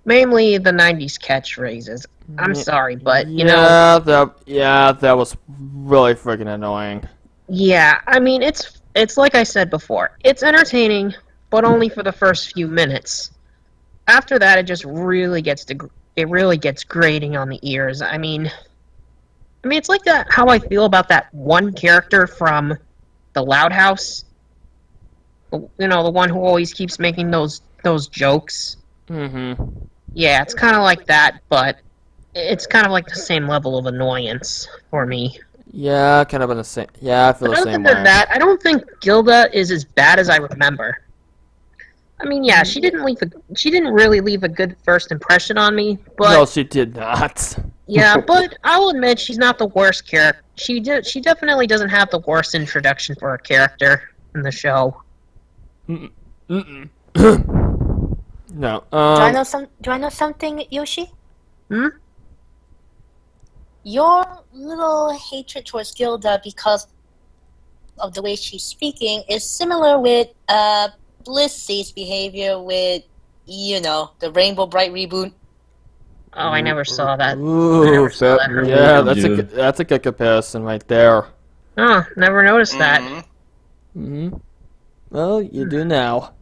mainly the '90s catchphrases. I'm sorry, but that was really freaking annoying. Yeah, I mean it's like I said before, it's entertaining, but only for the first few minutes. After that, it just really gets grating on the ears. I mean, it's like that. How I feel about that one character from the Loud House. The one who always keeps making those jokes. Mm-hmm. Yeah, it's kind of like that, but it's kind of like the same level of annoyance for me. Yeah, kind of in the same. Yeah, I feel But the other same than way. that, I don't think Gilda is as bad as I remember. I mean, yeah, she didn't really leave a good first impression on me, but No, she did not. yeah, but I'll admit she's not the worst character. She definitely doesn't have the worst introduction for a character in the show. Mm-mm. No. Do I know something, Yoshi? Hmm? Your little hatred towards Gilda because of the way she's speaking is similar with Blissey's behavior with, the Rainbow Bright reboot. Oh, I never saw that. Ooh, saw that. yeah, Yeah. that's a good comparison right there. Oh, never noticed that. Mm-hmm. Well, you do now.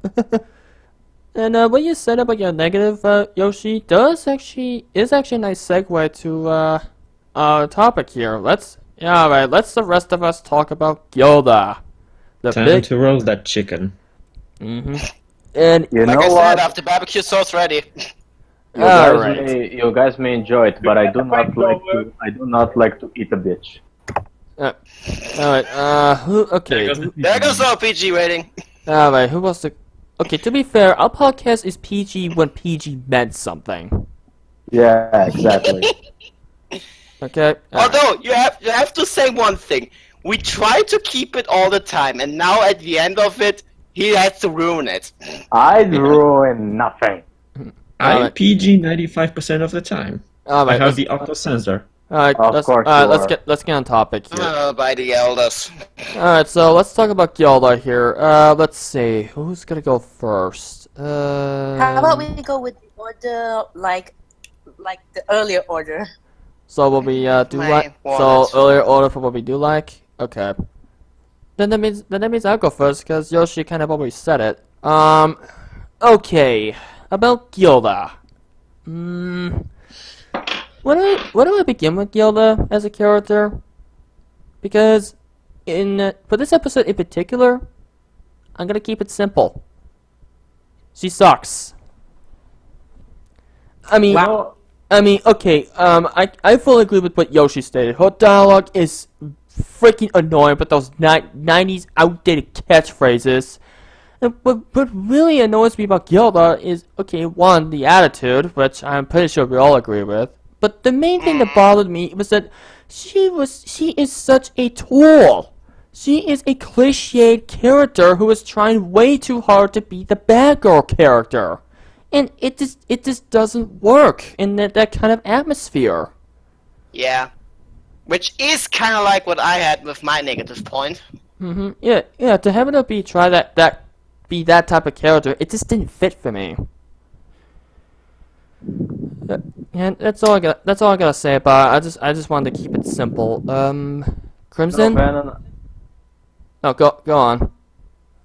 And what you said about your negative, Yoshi, is actually a nice segue to our topic here. Let's the rest of us talk about Gilda. The Time to roast that chicken. Mm-hmm. And You Like know I said, what? after barbecue sauce ready. You guys may enjoy it, but I do not like to eat a bitch. alright, okay. There goes the RPG rating. Alright, who wants to okay, to be fair, our podcast is PG when PG meant something. Yeah, exactly. Okay? Although you have to say one thing. We try to keep it all the time, and now at the end of it, he has to ruin it. I'd ruin nothing. I'm Alright. PG 95% of the time. I Alright, have the auto censor. alright, Of let's, course alright, you let's are. get on topic here. By the elders. Alright, so let's talk about Gilda here. Let's see, who's gonna go first? How about we go with the order, like the earlier order? So what we do My like? wallet. So earlier order for what we do like? Okay. Then that means I'll go first because Yoshi kind of already said it. Okay. About Gilda. Where do I begin with Gilda as a character? Because for this episode in particular, I'm gonna keep it simple. She sucks. I mean, okay. I fully agree with what Yoshi stated. Her dialogue is freaking annoying, but those 90s outdated catchphrases. And what really annoys me about Gilda is, okay, one, the attitude, which I'm pretty sure we all agree with. But the main thing that bothered me was that she is such a tool. She is a cliched character who is trying way too hard to be the bad girl character. And it just doesn't work in that kind of atmosphere. Yeah. Which is kind of like what I had with my negative point. Yeah. To have it be be that type of character, it just didn't fit for me. And that's all I gotta say about it. I just wanted to keep it simple. Crimson? No, go on.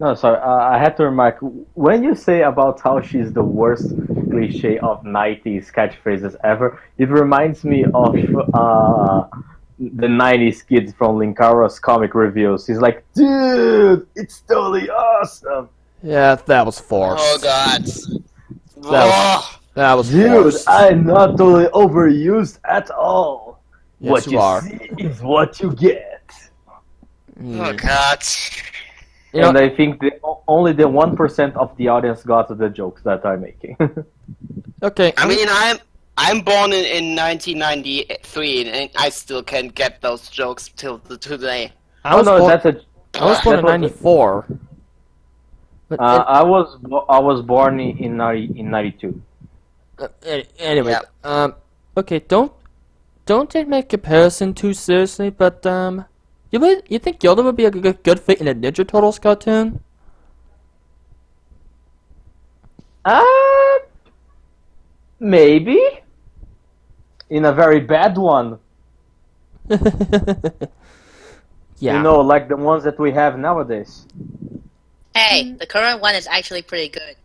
No, sorry. I had to remark, when you say about how she's the worst cliche of 90s catchphrases ever, it reminds me of the 90s kids from Linkaro's comic reviews. He's like, dude, it's totally awesome. Yeah, that was forced. Oh god. That was Dude, forced. I'm not totally overused at all. Yes, what you you are. see is what you get. Oh god. You know, And I think only the 1% of the audience got the jokes that I'm making. okay. I mean, I'm born in 1993, and I still can't get those jokes till today. I was born in was- '94. But I was born in 92. anyway, Yeah. okay, don't take my comparison too seriously, but you think Gilda would be a good fit in a Ninja Turtles cartoon? Maybe. In a very bad one. Yeah. You know, like the ones that we have nowadays. Hey, the current one is actually pretty good.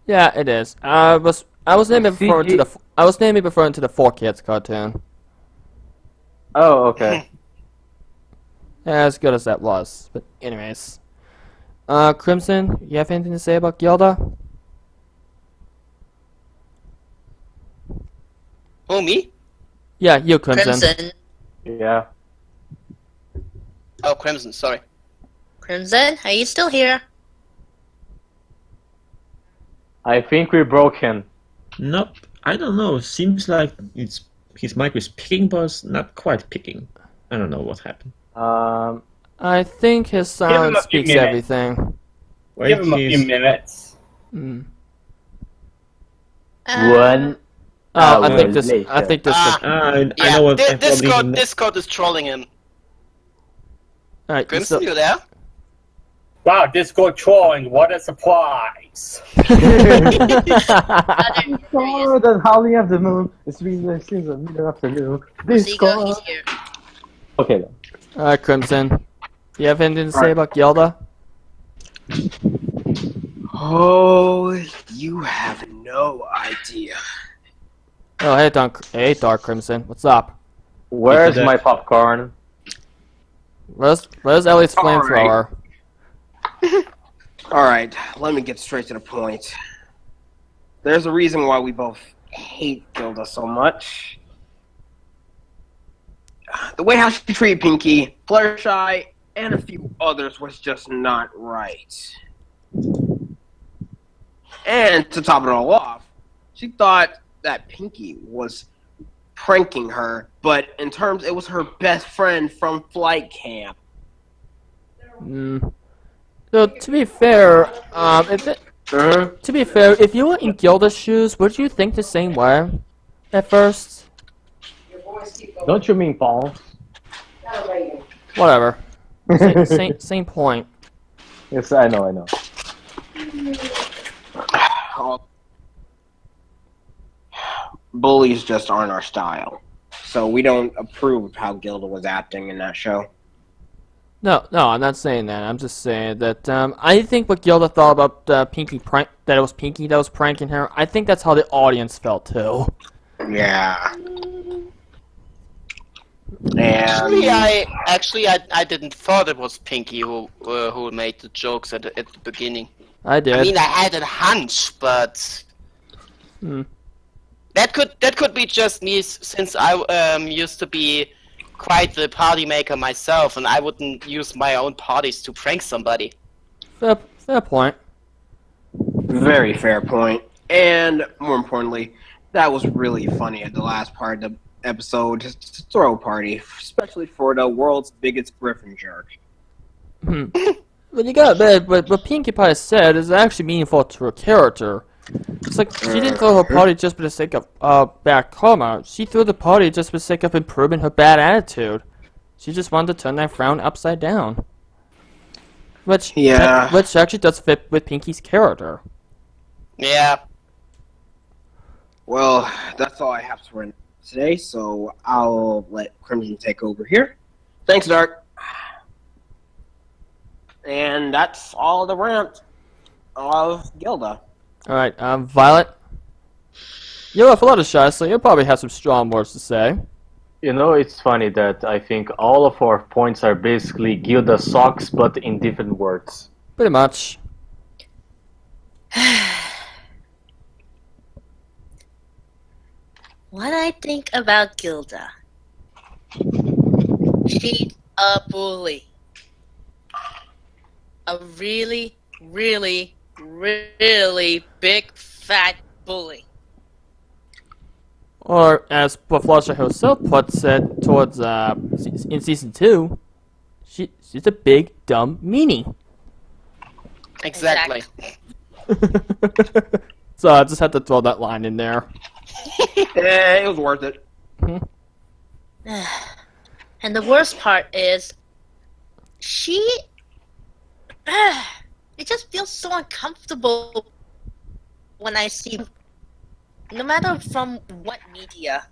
Yeah, it is. I was naming referring to the 4Kids cartoon. Oh, okay. Yeah, as good as that was. But anyways. Crimson, you have anything to say about Gilda? Oh, me? Yeah, you, Crimson. Crimson. Yeah. Oh, Crimson, sorry. Crimson, are you still here? I think we broke him. Nope. I don't know. Seems like his mic is picking, but it's not quite picking. I don't know what happened. I think his Give him sound a few speaks minutes. everything. Wait, Give him a few minutes. Mm. One. Oh, I will think this. later. I think this. I Yeah, know what. I probably Discord is trolling him. Alright, Crimson, you there? Wow, Discord trolling, what a surprise. Discord and howling of the moon. It's been the mid-afternoon. Zigo, he's Discord. here. Okay then. Alright, Crimson. Do you have anything to say about Gilda? Oh, you have no idea. Oh, hey, Dark Crimson. What's up? Where's that. my popcorn? Where's Ellie's All right. flamethrower? Alright, let me get straight to the point. There's a reason why we both hate Gilda so much. The way how she treated Pinky, Fluttershy, and a few others was just not right. And to top it all off, she thought that Pinky was pranking her, but in terms, it was her best friend from flight camp. So to be fair, if you were in Gilda's shoes, would you think the same way at first? Don't you mean Paul? Whatever. Same point. Yes, I know. Bullies just aren't our style, so we don't approve of how Gilda was acting in that show. No, I'm not saying that. I'm just saying that I think what Gilda thought about Pinky that it was Pinky that was pranking her. I think that's how the audience felt too. Yeah. Actually, I didn't thought it was Pinky who made the jokes at the beginning. I did. I mean, I had a hunch, but that could be just me, since I used to be quite the party maker myself, and I wouldn't use my own parties to prank somebody. Fair point. Very fair point. And more importantly, that was really funny at the last part of the episode. Just throw a party, especially for the world's biggest Griffon jerk. But you got that. But what Pinkie Pie said is actually meaningful to her character. It's like she didn't throw her party just for the sake of bad karma. She threw the party just for the sake of improving her bad attitude. She just wanted to turn that frown upside down. Which actually does fit with Pinkie's character. Yeah. Well, that's all I have to run today, so I'll let Crimson take over here. Thanks, Dark. And that's all the rant of Gilda. Alright, Violet. You're a Fluttershy, so you'll probably have some strong words to say. You know, it's funny that I think all of our points are basically Gilda socks, but in different words. Pretty much. What I think about Gilda. She's a bully. A really, really, really big fat bully. Or, as Fluttershy herself puts it towards, in Season 2, she's a big, dumb meanie. Exactly. So I just had to throw that line in there. Yeah, it was worth it. And the worst part is, it just feels so uncomfortable when I see, no matter from what media,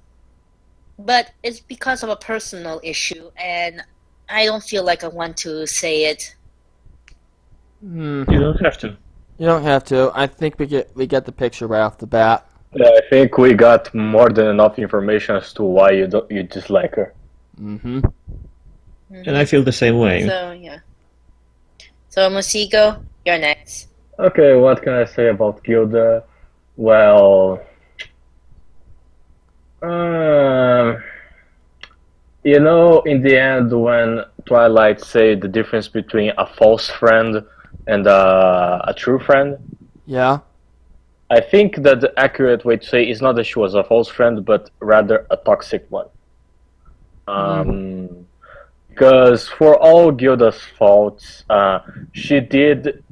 but it's because of a personal issue, and I don't feel like I want to say it. You don't have to. You don't have to. I think we get the picture right off the bat. Yeah, I think we got more than enough information as to why you dislike her. Mm-hmm. And I feel the same way. So, yeah. So, Musigo, you're next. Okay, what can I say about Gilda? Well, you know, in the end, when Twilight said the difference between a false friend and a true friend, Yeah. I think that the accurate way to say is not that she was a false friend, but rather a toxic one. Because for all Gilda's faults, she did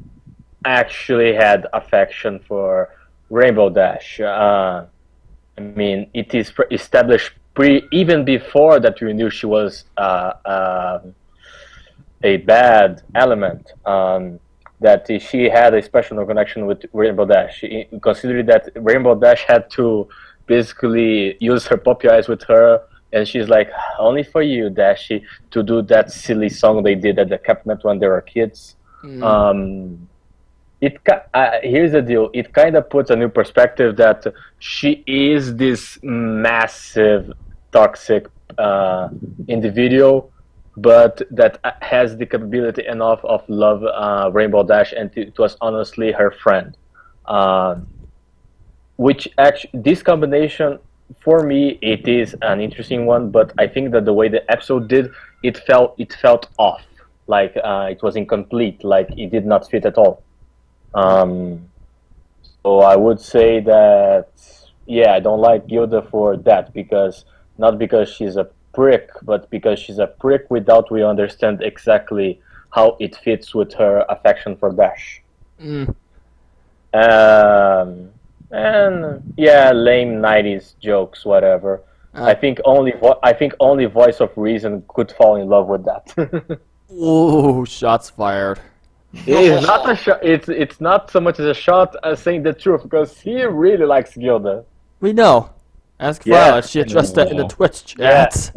actually had affection for Rainbow Dash. I mean, it is established even before that we knew she was a bad element. That she had a special connection with Rainbow Dash. Considering that Rainbow Dash had to basically use her puppy eyes with her, and she's like, only for you, Dashy, to do that silly song they did at the cabinet when they were kids. Here's the deal. It kind of puts a new perspective that she is this massive, toxic individual, but that has the capability enough of love Rainbow Dash, and it was honestly her friend. Which actually, this combination, for me, it is an interesting one, but I think that the way the episode did, it felt off, like it was incomplete, like it did not fit at all. I would say that, yeah, I don't like Gilda for that, because not because she's a prick, but because she's a prick without we understand exactly how it fits with her affection for Dash. Mm. And yeah, lame '90s jokes, whatever. Uh, I think only Voice of Reason could fall in love with that. Ooh, shots fired. It's not a shot. It's not so much as a shot as saying the truth, because he really likes Gilda. We know. Ask Yeah. Violet. She addressed that in the Twitch Yeah, chat.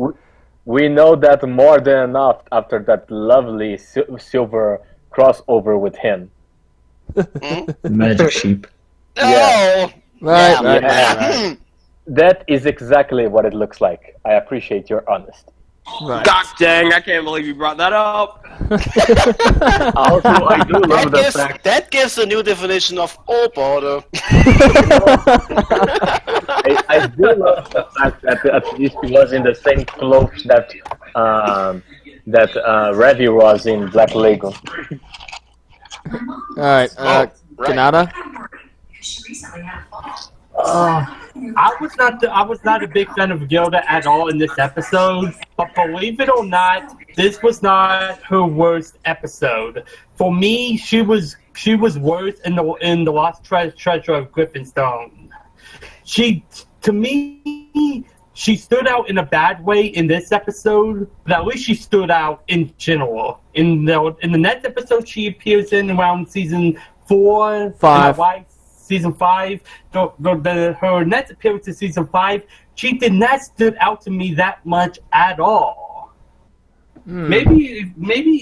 we know that more than enough after that lovely silver crossover with him. Magic sheep. Yeah. Right, right, Yeah. right, That is exactly what it looks like. I appreciate your honesty. right. Gosh dang, I can't believe you brought that up. Also, I do love the fact That gives a new definition of all border. I do love the fact that at least he was in the same clothes that Revy was in Black Lagoon. Alright, right. Kanata? I was not a big fan of Gilda at all in this episode, but believe it or not, this was not her worst episode. For me, she was worse in the Lost Treasure of Griffinstone. To me, she stood out in a bad way in this episode, but at least she stood out in general. In the next episode she appears in around season 4, 5. Season 5, her next appearance in season 5, she did not stood out to me that much at all. Maybe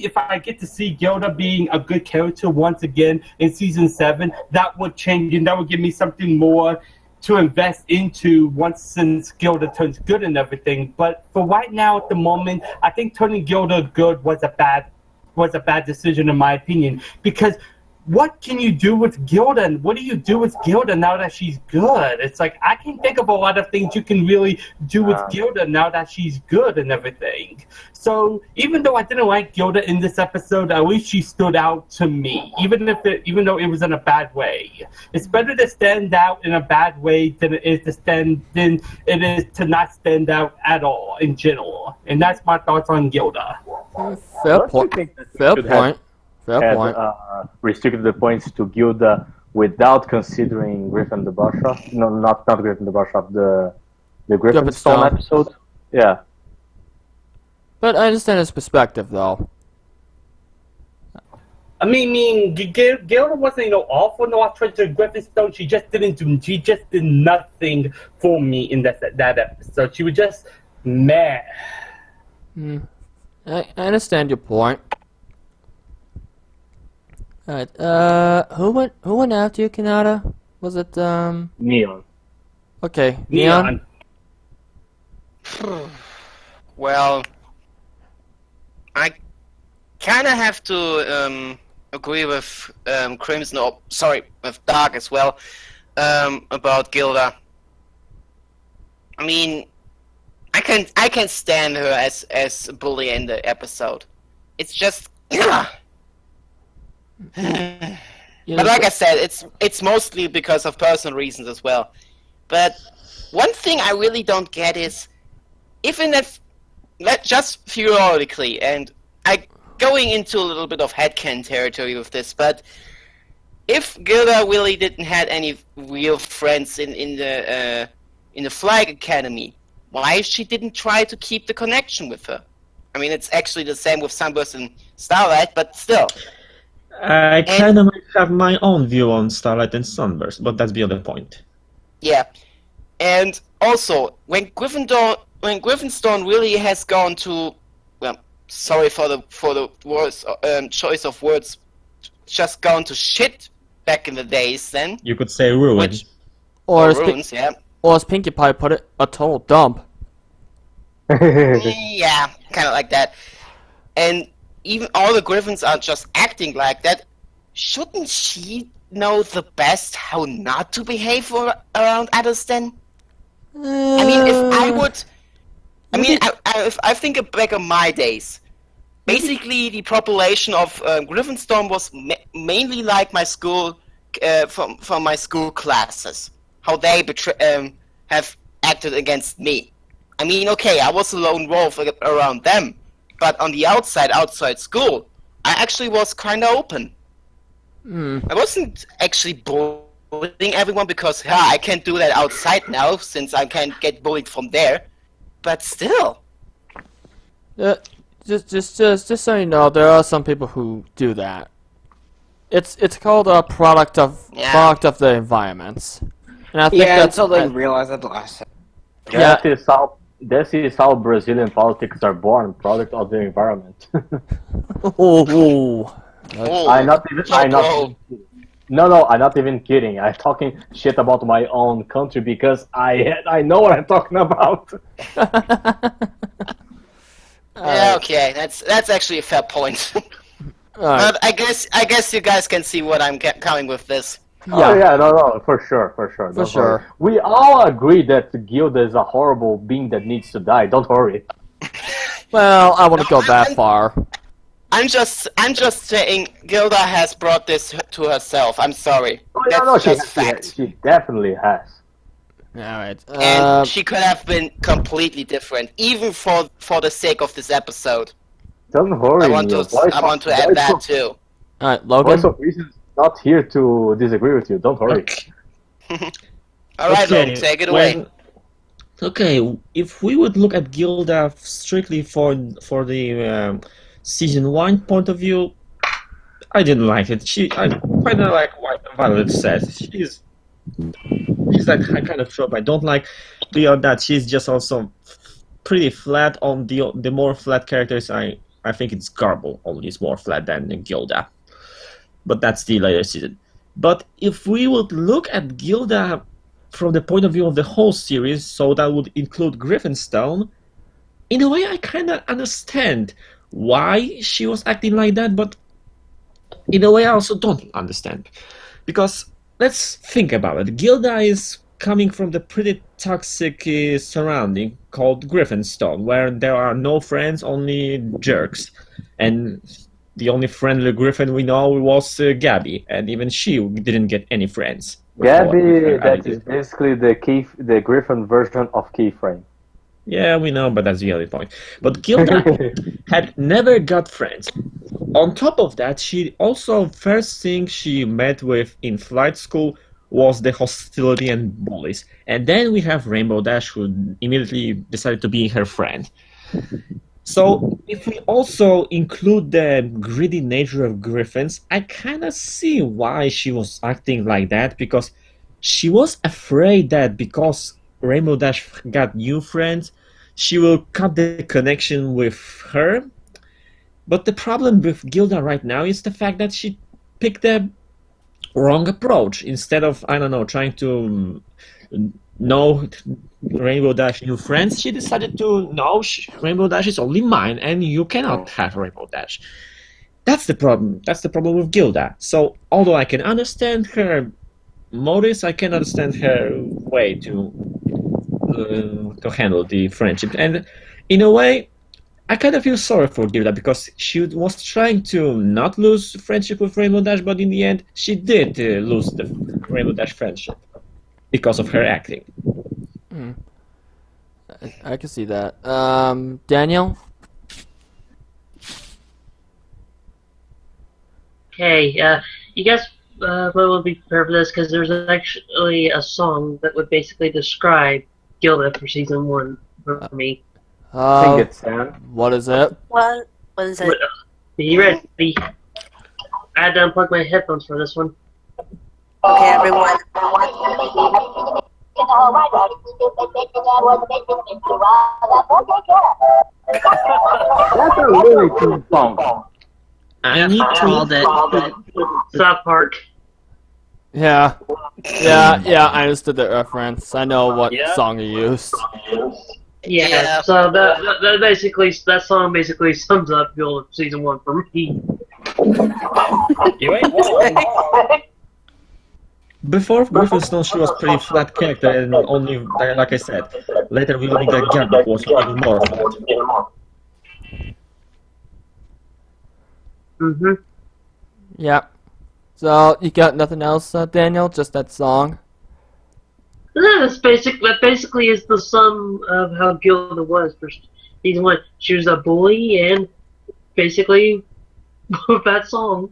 if I get to see Gilda being a good character once again in season 7, that would change and that would give me something more to invest into since Gilda turns good and everything. But for right now, at the moment, I think turning Gilda good was a bad decision in my opinion, because what can you do with Gilda? And what do you do with Gilda now that she's good? It's like, I can think of a lot of things you can really do with Gilda now that she's good and everything. So even though I didn't like Gilda in this episode, at least she stood out to me, even though it was in a bad way. It's better to stand out in a bad way than it is to not stand out at all in general. And that's my thoughts on Gilda. Fair point. Fair point. Fair point. Restricted the points to Gilda without considering Griffon the Barshaf. No, not Griffon the Barshaf, the Griffinstone episode. Yeah. But I understand his perspective, though. I mean, Gilda wasn't awful in the Lost Treasure of Griffinstone. She just did nothing for me in that episode. She was just meh. I understand your point. Alright, who went after you, Kanata? Was it, Neon. Okay, Neon? Well, I kind of have to agree with Crimson, with Dark as well, about Gilda. I mean, I can stand her as a bully in the episode. It's just But like I said, it's mostly because of personal reasons as well. But one thing I really don't get is, even if, just theoretically, and going into a little bit of headcanon territory with this, but if Gilda really didn't have any real friends in the Flag Academy, why she didn't try to keep the connection with her? I mean, it's actually the same with Sunburst and Starlight, but still. I kind of have my own view on Starlight and Sunburst, but that's beyond the point. Yeah, and also when Griffinstone really has gone to, well, sorry for the words, choice of words, just gone to shit back in the days. Then you could say ruin, or ruins, yeah. Or as Pinkie Pie put it, a total dump. Yeah, kind of like that. And even all the Griffins are just acting like that. Shouldn't she know the best how not to behave around others then? I mean, if I would... if I think back on my days, basically the population of Griffinstone was mainly like my school from my school classes, how they have acted against me. I mean, okay, I was a lone wolf around them, but on the outside school, I actually was kind of open. I wasn't actually bullying everyone because I can't do that outside now since I can't get bullied from there. But still. Just so you know, there are some people who do that. It's called a product of the environments, and I think that's until they realize that last time. Yeah. This is how Brazilian politics are born, product of the environment. Oh. I'm not even kidding. I'm talking shit about my own country because I know what I'm talking about. Yeah, okay, that's actually a fair point. Alright. But I guess you guys can see what I'm coming with this. Oh yeah, no, for sure. For Don't sure. worry. We all agree that Gilda is a horrible being that needs to die. Don't worry. Well, I wouldn't go that far. I'm just saying Gilda has brought this to herself. I'm sorry. Oh, That's no, just fact. she definitely has. Alright. And she could have been completely different, even for the sake of this episode. Don't worry. I want to add that too. Alright, Logan. Voice of Reason is not here to disagree with you. Don't worry. All right, Okay, Logan, take it away. Okay, if we would look at Gilda strictly for the season 1 point of view, I didn't like it. I kind of like what Violet says. She's that kind of trope I don't like. Beyond that, she's just also pretty flat. On the more flat characters, I think it's Garble only is more flat than Gilda. But that's the later season. But if we would look at Gilda from the point of view of the whole series, so that would include Griffinstone, in a way I kind of understand why she was acting like that, but in a way I also don't understand. Because let's think about it. Gilda is coming from the pretty toxic surrounding called Griffinstone, where there are no friends, only jerks. And the only friendly Griffin we know was Gabby, and even she didn't get any friends. Gabby, that is basically the Griffon version of Keyframe. Yeah, we know, but that's the other point. But Gilda had never got friends. On top of that, she also, first thing she met with in flight school was the hostility and bullies. And then we have Rainbow Dash, who immediately decided to be her friend. So, if we also include the greedy nature of Griffins, I kind of see why she was acting like that, because she was afraid that because Rainbow Dash got new friends, she will cut the connection with her. But the problem with Gilda right now is the fact that she picked the wrong approach. Instead of, I don't know, trying to know Rainbow Dash new friends, she decided to know Rainbow Dash is only mine and you cannot have Rainbow Dash. That's the problem. That's the problem with Gilda. So although I can understand her motives, I can understand her way to handle the friendship. And in a way, I kind of feel sorry for Gilda because she was trying to not lose friendship with Rainbow Dash, but in the end, she did lose the Rainbow Dash friendship because of her acting. I can see that. Daniel? Okay, you guys will be prepared for this because there's actually a song that would basically describe Gilda for season 1 for me. Sing it, Sam. What is it? What is it? Be ready. I had to unplug my headphones for this one. Okay, everyone. That's a really cool song. I need Called to... it. South Park. Yeah, I understood the reference. I know what song you used. Yeah, so that basically, that song basically sums up Gilda season 1 for me. You ain't wrong. Before Griffinstone, she was pretty flat character, and only, like I said, later we learned that Gabby was even more flat. Mm-hmm. Yep. So you got nothing else, Daniel? Just that song? Yeah, that basically is the sum of how Gilda was for season 1. She was a bully and basically that song.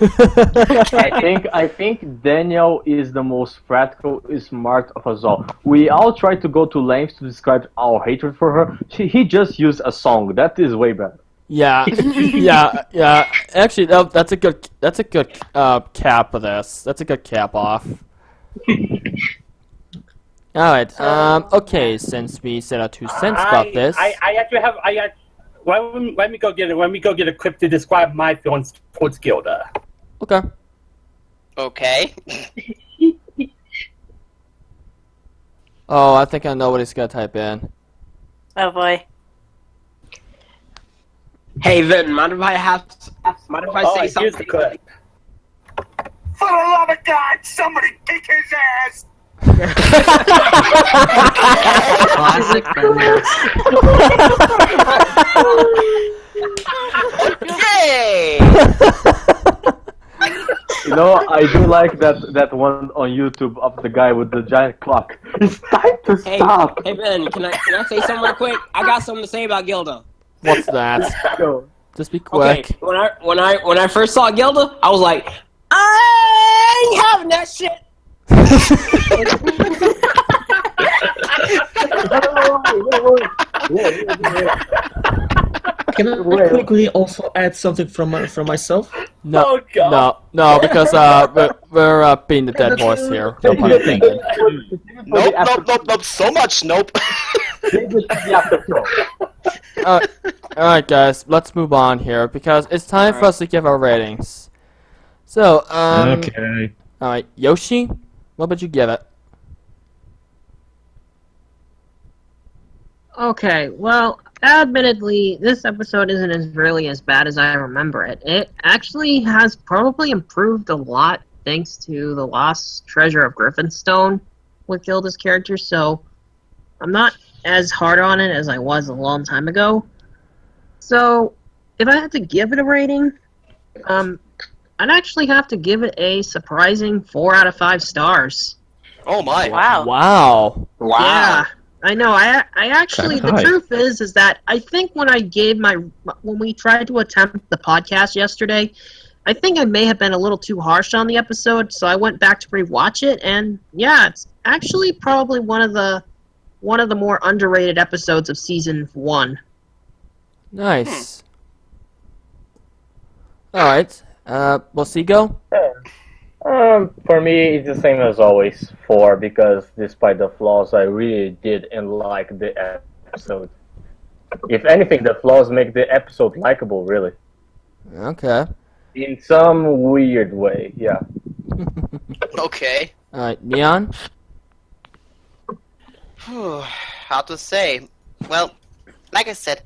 I think Daniel is the most practical, smart of us all. We all try to go to lengths to describe our hatred for her. He just used a song. That is way better. Yeah, yeah. Actually, that's a good cap of this. That's a good cap off. All right. Okay. Since we said our 2 cents about this, I actually have. Let me go get it. Let me go get a clip to describe my feelings towards Gilda. okay. Okay. Oh, I think I know what he's gonna type in. Oh boy. Hey, Vin, mind if I say Here's the something? clip. For the love of God, somebody kick his ass! Classic Bendis. Okay. You know, I do like that one on YouTube of the guy with the giant clock. It's time to Hey, stop. hey, Ben, can I say something real quick? I got something to say about Gilda. What's that? Go. Just be quick. Okay, when I first saw Gilda, I was like, I ain't having that shit. Can I quickly also add something from myself? No, Oh, God. no, because we're being the dead horse here. No pun intended. Nope. So much nope. All right, guys, let's move on here because it's time for us to give our ratings. So, Okay. all right, Yoshi, what would you give it? Okay, well, admittedly, this episode isn't as really as bad as I remember it. It actually has probably improved a lot thanks to the lost treasure of Griffinstone with Gilda's character, so I'm not as hard on it as I was a long time ago. So, if I had to give it a rating, I'd actually have to give it a surprising 4 out of 5 stars. Oh my. Wow. Wow. Wow. Yeah, I know. I actually, Kinda the high. truth is that I think when we tried to attempt the podcast yesterday, I think I may have been a little too harsh on the episode, so I went back to rewatch it, and yeah, it's actually probably one of the more underrated episodes of season 1. Nice. All right. Wasigo? For me, it's the same as always. 4, because despite the flaws, I really didn't like the episode. If anything, the flaws make the episode likable, really. Okay. In some weird way, yeah. Okay. All right, Neon? Hard to say. Well, like I said,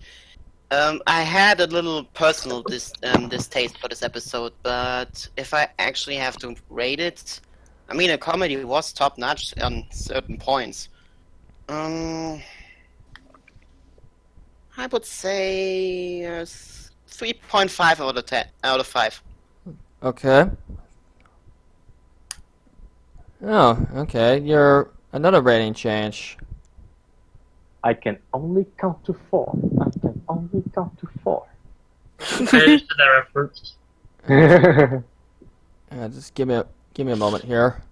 I had a little personal distaste for this episode, but if I actually have to rate it, I mean, a comedy was top notch on certain points. I would say 3.5 out of 5. Okay. Oh, okay. You're another rating change. I can only count to 4. I can only count to 4. I understood that reference. Just give me a moment here,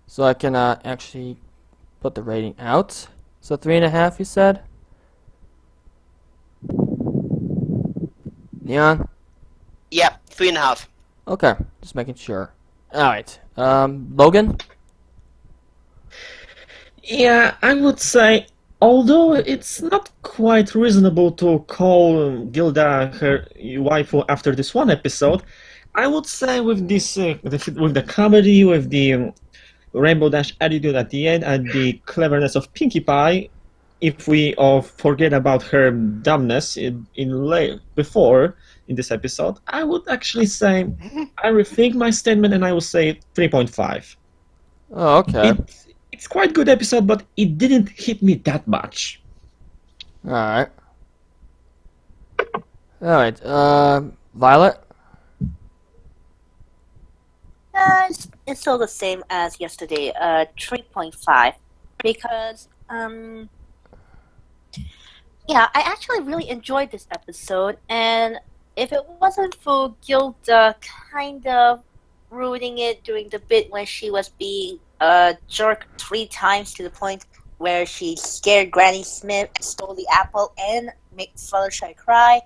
so I can actually put the rating out. So 3.5, you said. Neon. Yeah, 3.5. Okay, just making sure. All right. Logan. Yeah, I would say, although it's not quite reasonable to call Gilda her waifu after this one episode, I would say with this, with the comedy, with the Rainbow Dash attitude at the end, and the cleverness of Pinkie Pie, if we forget about her dumbness before in this episode, I would actually say I rethink my statement and I would say 3.5. Oh, okay. It's quite good episode, but it didn't hit me that much. All right. All right. Violet. It's still the same as yesterday, 3.5. Because, yeah, I actually really enjoyed this episode, and if it wasn't for Gilda kind of ruining it during the bit when she was being jerked 3 times to the point where she scared Granny Smith, stole the apple, and made Fluttershy cry,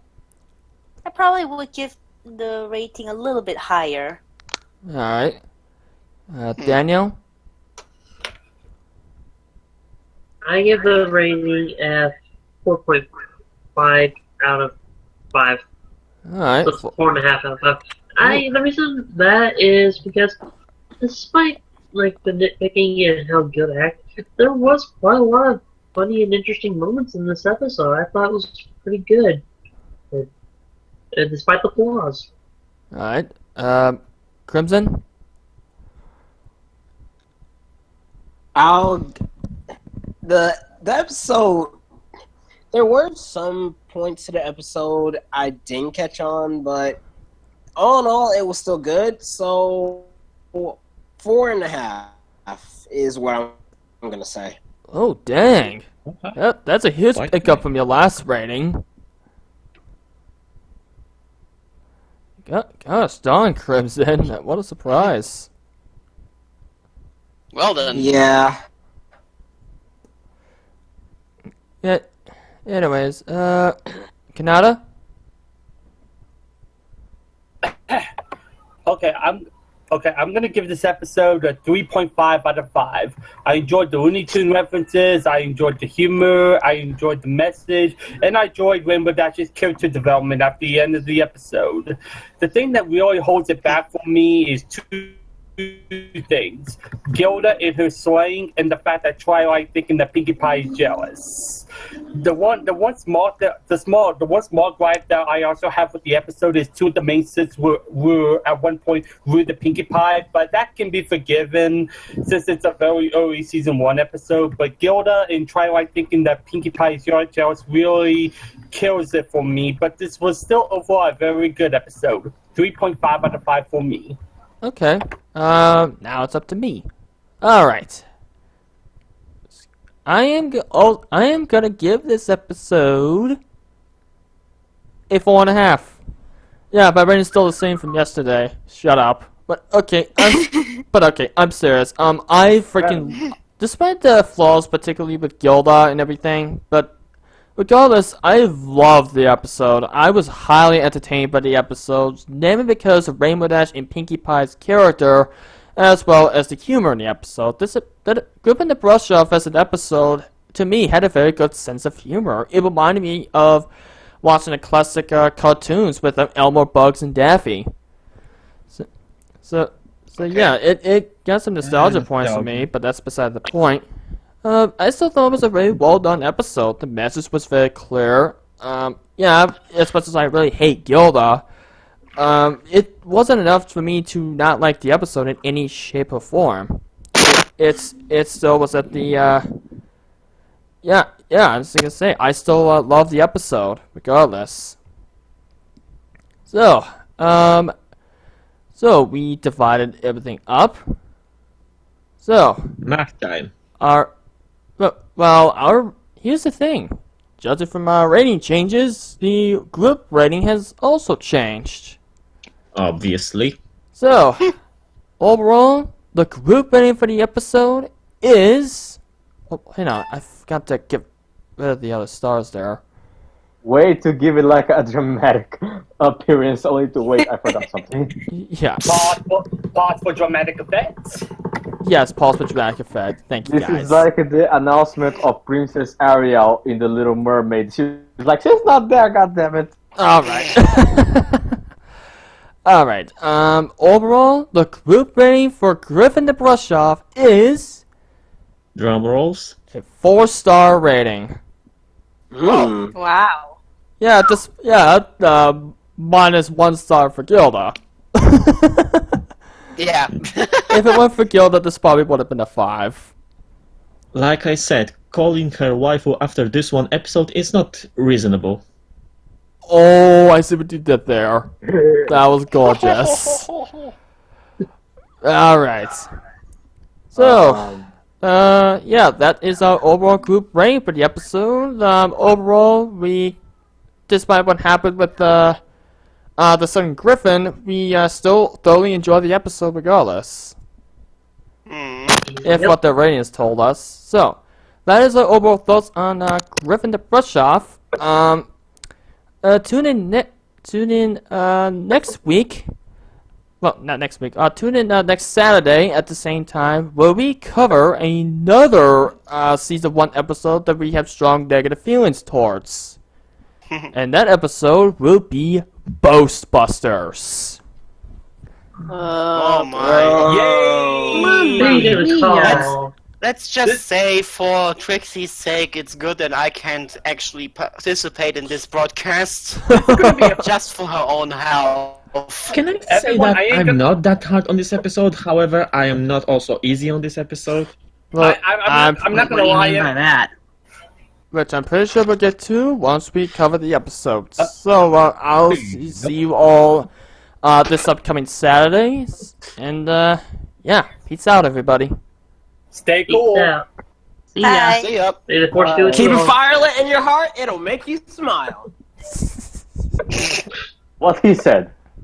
I probably would give the rating a little bit higher. Alright. Daniel? I give the rating a 4.5 out of 5. Alright. So 4.5 out of 5. The reason that is because despite like the nitpicking and how good acting, there was quite a lot of funny and interesting moments in this episode. I thought it was pretty good, despite the flaws. Alright. Crimson? The episode. There were some points to the episode I didn't catch on, but all in all, it was still good. So 4.5 is what I'm gonna say. Oh, dang. Okay. That's a huge Like pickup me. from your last rating. Gosh darn, Crimson. What a surprise. Well done. Yeah. Yeah. Anyways, Kanata? Okay, I'm gonna give this episode a 3.5 out of 5. I enjoyed the Looney Tune references, I enjoyed the humor, I enjoyed the message, and I enjoyed Rainbow Dash's character development at the end of the episode. The thing that really holds it back for me is two things: Gilda and her slaying, and the fact that Twilight thinking that Pinkie Pie is jealous. The one small gripe that I also have with the episode is two of the main six were at one point the Pinkie Pie, but that can be forgiven since it's a very early season 1 episode. But Gilda and Twilight thinking that Pinkie Pie is jealous really kills it for me. But this was still overall a very good episode. 3.5 out of 5 for me. Okay. Now it's up to me. Alright. I am gonna give this episode a 4.5. Yeah, my rating's still the same from yesterday. Shut up. But okay, I'm serious. I freaking, despite the flaws, particularly with Gilda and everything, but regardless, I loved the episode. I was highly entertained by the episode, mainly because of Rainbow Dash and Pinkie Pie's character, as well as the humor in the episode. Griffon the Brush Off as an episode, to me, had a very good sense of humor. It reminded me of watching the classic cartoons with Elmer, Bugs, and Daffy. So yeah, it got some nostalgia points for me, but that's beside the point. I still thought it was a very well done episode. The message was very clear. Yeah, as much as I really hate Gilda, it wasn't enough for me to not like the episode in any shape or form. It still was at the yeah. I was gonna say I still love the episode regardless. So we divided everything up. So Math time. here's the thing. Judging from our rating changes, the group rating has also changed. Obviously. So, overall, the group rating for the episode is... Oh, hang on, I forgot to get rid of the other stars there. Way to give it like a dramatic appearance, only to wait, I forgot something. Yeah. Pause for dramatic effects. Yes, pause for dramatic effect. Thank you, This guys. is like the announcement of Princess Ariel in The Little Mermaid. She's like, she's not there, goddammit. Alright. Alright, overall, the group rating for Griffon the Brush Off is... Drum rolls. a 4-star rating. Wow. Yeah, minus 1 star for Gilda. Yeah. If it weren't for Gilda, this probably would have been a 5. Like I said, calling her waifu after this one episode is not reasonable. Oh, I see what you did there. That was gorgeous. All right. So, Um, yeah, that is our overall group rank for the episode. Overall, despite what happened with the son Griffon, we still thoroughly enjoyed the episode regardless. If what the ratings told us. So, that is our overall thoughts on Griffon the Brush Off. Tune in next week. Well, not next week. Tune in next Saturday at the same time where we cover another season 1 episode that we have strong negative feelings towards. And that episode will be Ghostbusters. Oh my. Yay! Let's just say, for Trixie's sake, it's good that I can't actually participate in this broadcast. Just for her own health. Can I say Everyone, that I ain't I'm gonna- not that hard on this episode? However, I am not also easy on this episode. Well, I'm not What gonna do you lie. mean by that? which I'm pretty sure we'll get to once we cover the episodes. So I'll see you all this upcoming Saturday. And yeah, peace out, everybody. Stay cool. Yeah. See ya. Bye. See ya. May the force be with Keep you a all. fire lit in your heart, it'll make you smile. what he said.